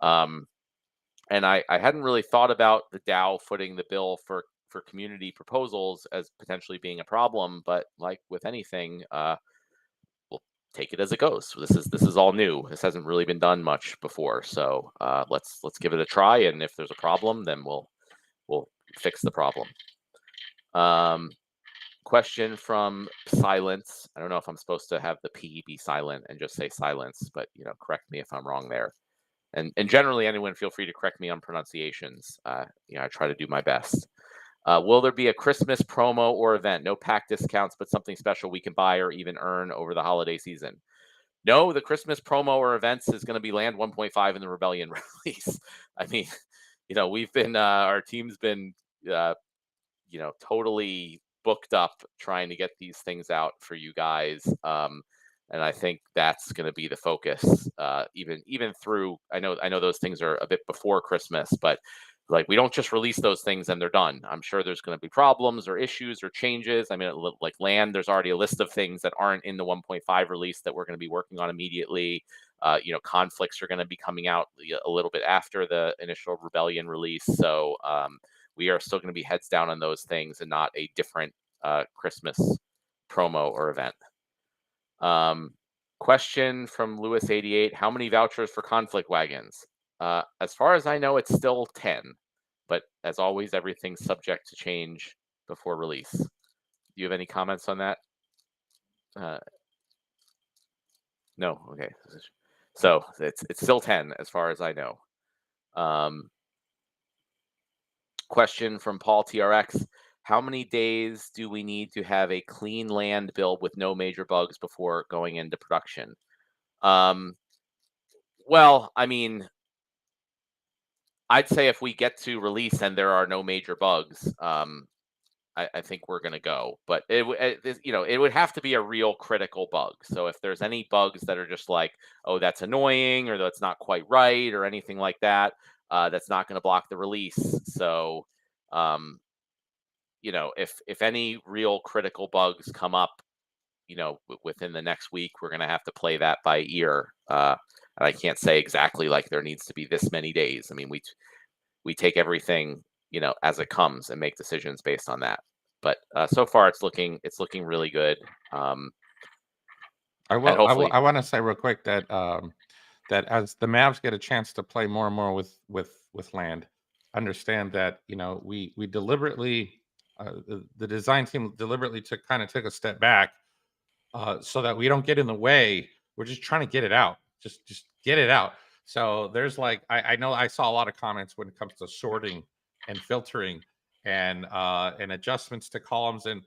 And I hadn't really thought about the DAO footing the bill for community proposals as potentially being a problem, but like with anything, we'll take it as it goes. This is all new. This hasn't really been done much before, so let's give it a try. And if there's a problem, then we'll fix the problem. Question from Silence. I don't know if I'm supposed to have the P be silent and just say silence, but correct me if I'm wrong there. And generally, anyone feel free to correct me on pronunciations. I try to do my best. Will there be a Christmas promo or event? No pack discounts, but something special we can buy or even earn over the holiday season. No, the Christmas promo or events is going to be Land 1.5 in the Rebellion release. I mean, we've been, our team's been, totally booked up trying to get these things out for you guys. And I think that's going to be the focus, even through. I know those things are a bit before Christmas, but like, we don't just release those things and they're done. I'm sure there's going to be problems or issues or changes. I mean, like Land, there's already a list of things that aren't in the 1.5 release that we're going to be working on immediately. Conflicts are going to be coming out a little bit after the initial Rebellion release. So we are still going to be heads down on those things and not a different Christmas promo or event. Question from Lewis88. How many vouchers for conflict wagons? As far as I know, it's still 10, but as always, everything's subject to change before release. Do you have any comments on that? No. Okay. So it's still 10 as far as I know. Question from Paul TRX. How many days do we need to have a clean land build with no major bugs before going into production? Well, I mean, I'd say if we get to release and there are no major bugs, I think we're going to go. But it would have to be a real critical bug. So if there's any bugs that are just like, oh, that's annoying, or that's not quite right, or anything like that, that's not going to block the release. So, if any real critical bugs come up, within the next week, we're going to have to play that by ear. And I can't say exactly like there needs to be this many days. I mean, we take everything, as it comes and make decisions based on that. But so far it's looking really good. I want to say real quick that that as the Mavs get a chance to play more and more with Land, understand that we deliberately the design team deliberately took a step back so that we don't get in the way. We're just trying to get it out. Just get it out. So there's like I know I saw a lot of comments when it comes to sorting and filtering and adjustments to columns and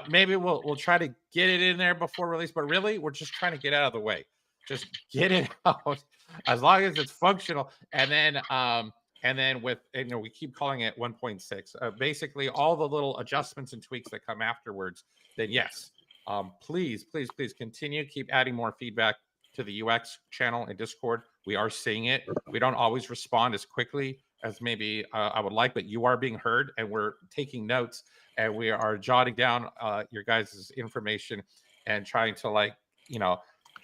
maybe we'll try to get it in there before release, but really we're just trying to get out of the way. Just get it out as long as it's functional. And then with we keep calling it 1.6. Basically all the little adjustments and tweaks that come afterwards, then yes, please continue, keep adding more feedback to the UX channel and Discord. We are seeing it. We don't always respond as quickly as maybe I would like, but you are being heard and we're taking notes and we are jotting down your guys' information and trying to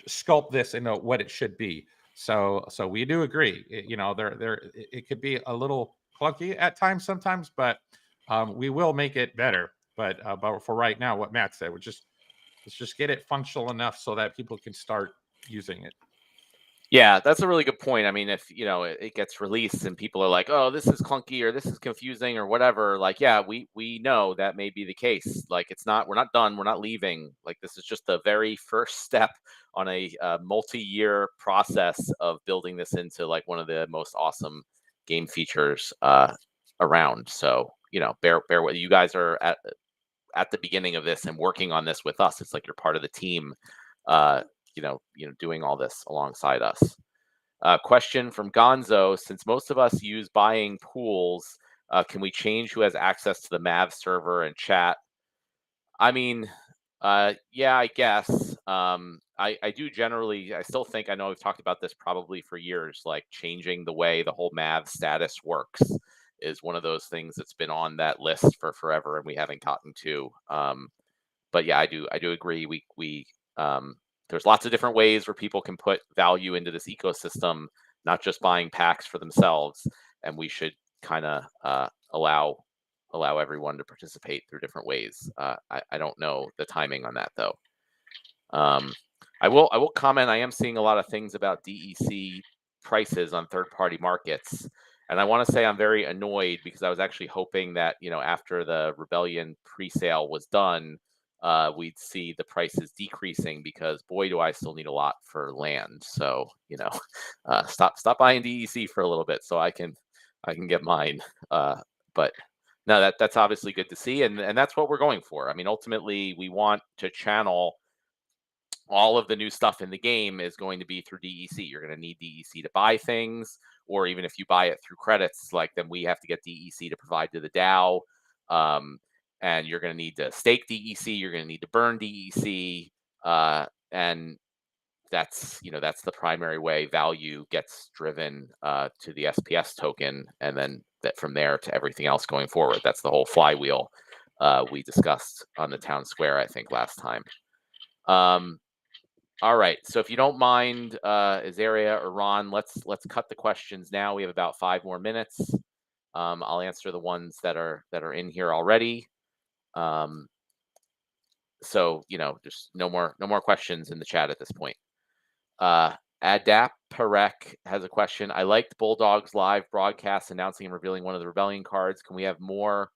sculpt this into what it should be. So we do agree. It could be a little clunky at times sometimes, but we will make it better. But for right now, what Matt said, let's just get it functional enough so that people can start using it. Yeah, that's a really good point. I mean, if it gets released and people are like, "Oh, this is clunky or this is confusing or whatever," like, yeah, we know that may be the case. Like, we're not done, we're not leaving. Like, this is just the very first step on a multi-year process of building this into like one of the most awesome game features around. So, bear with you guys are at the beginning of this and working on this with us. It's like you're part of the team. Uh, doing all this alongside us. Question from Gonzo: since most of us use buying pools, can we change who has access to the Mav server and chat? I mean, yeah, I guess. I do generally. I still think I know we've talked about this probably for years. Like changing the way the whole Mav status works is one of those things that's been on that list for forever, and we haven't gotten to. But yeah, I do agree. We there's lots of different ways where people can put value into this ecosystem, not just buying packs for themselves. And we should kind of allow everyone to participate through different ways. I don't know the timing on that though. I will comment. I am seeing a lot of things about DEC prices on third-party markets. And I want to say I'm very annoyed because I was actually hoping that, after the Rebellion pre-sale was done, we'd see the prices decreasing because boy, do I still need a lot for land. So, stop buying DEC for a little bit so I can get mine. But no, that's obviously good to see. And that's what we're going for. I mean, ultimately we want to channel all of the new stuff in the game is going to be through DEC. You're going to need DEC to buy things, or even if you buy it through credits, like then we have to get DEC to provide to the DAO. And you're going to need to stake DEC. You're going to need to burn DEC. And that's the primary way value gets driven to the SPS token. And then that from there to everything else going forward. That's the whole flywheel we discussed on the town square, I think, last time. All right. So if you don't mind, Azaria or Ron, let's cut the questions now. We have about 5 more minutes. I'll answer the ones that are in here already. So just no more questions in the chat at this point. Adaparek has a question. I liked Bulldog's live broadcast announcing and revealing one of the Rebellion cards. Can we have more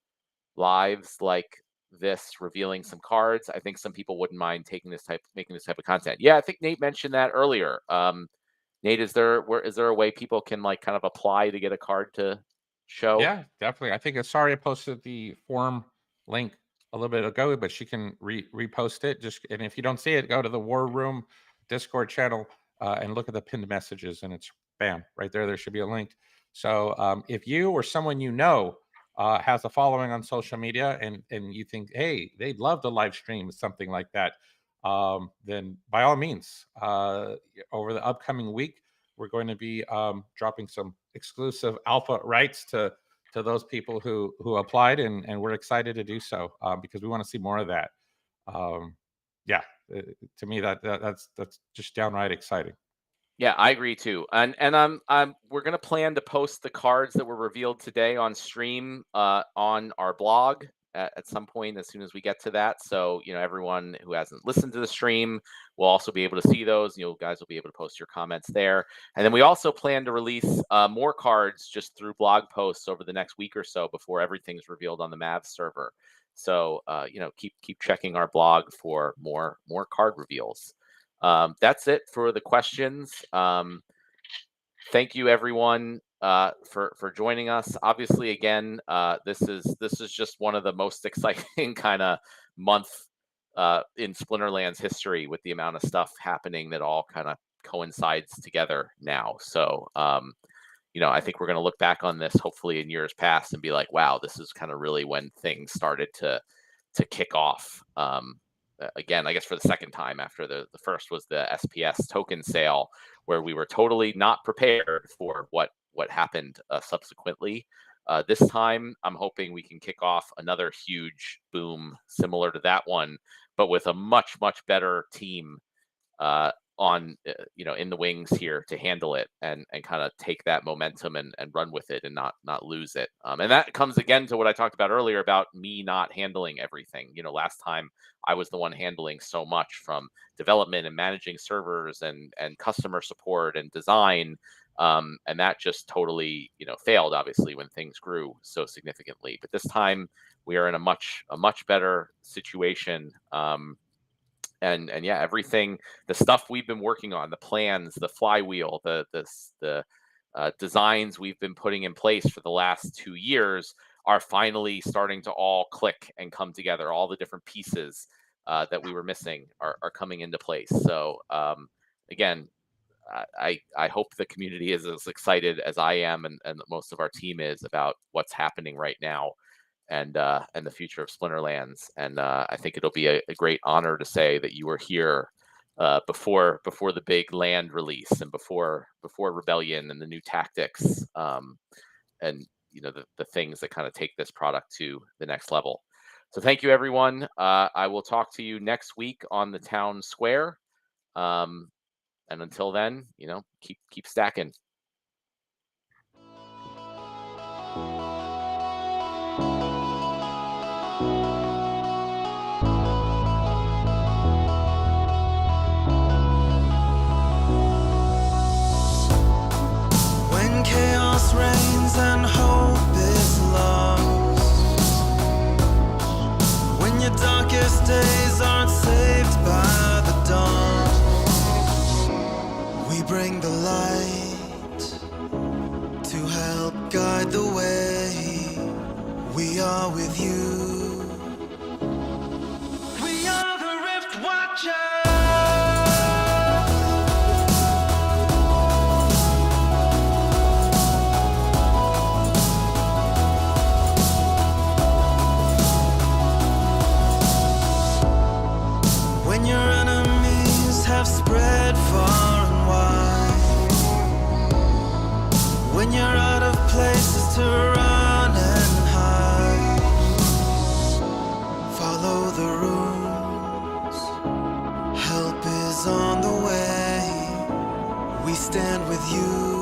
lives like this revealing some cards? I think some people wouldn't mind making this type of content. Yeah, I think Nate mentioned that earlier. Nate, is there a way people can kind of apply to get a card to show? Yeah, definitely. I think Asaria posted the forum link a little bit ago, but she can repost it. And if you don't see it, go to the War Room Discord channel and look at the pinned messages, and it's bam right there. There should be a link. So if you or someone has a following on social media and you think, hey, they'd love to live stream something like that, then by all means, over the upcoming week, we're going to be dropping some exclusive alpha rights to those people who applied, and we're excited to do so because we want to see more of that. Yeah, to me that's just downright exciting. Yeah, I agree too. And we're gonna plan to post the cards that were revealed today on stream on our blog at some point as soon as we get to that. So, everyone who hasn't listened to the stream will also be able to see those. You guys will be able to post your comments there. And then we also plan to release more cards just through blog posts over the next week or so before everything's revealed on the Mavs server. So, keep checking our blog for more card reveals. That's it for the questions. Thank you, everyone, for joining us. Obviously, again, this is just one of the most exciting kind of month in Splinterlands history, with the amount of stuff happening that all kind of coincides together now. So, I think we're going to look back on this hopefully in years past and be like, wow, this is kind of really when things started to kick off. Again, I guess for the second time, after the first was the SPS token sale, where we were totally not prepared for what happened subsequently. This time, I'm hoping we can kick off another huge boom similar to that one, but with a much better team on in the wings here to handle it and kind of take that momentum and run with it and not lose it. And that comes again to what I talked about earlier about me not handling everything. Last time I was the one handling so much, from development and managing servers and customer support and design. And that just totally, failed, obviously, when things grew so significantly. But this time we are in a much better situation. And yeah, everything, the stuff we've been working on, the plans, the flywheel, the designs we've been putting in place for the last 2 years are finally starting to all click and come together. All the different pieces that we were missing are coming into place. So again, I hope the community is as excited as I am and most of our team is about what's happening right now and the future of Splinterlands. And I think it'll be a great honor to say that you were here before the big land release and before Rebellion and the new tactics and the things that kind of take this product to the next level. So thank you, everyone. I will talk to you next week on the town square. And until then, keep stacking. When chaos reigns and hope is lost, when your darkest days aren't saved by the dawn, we bring the light to help guide the way. We are with you. We are the Rift Watchers. When your enemies have spread far and wide, when you're out of places to run and hide, follow the runes, help is on the way. We stand with you.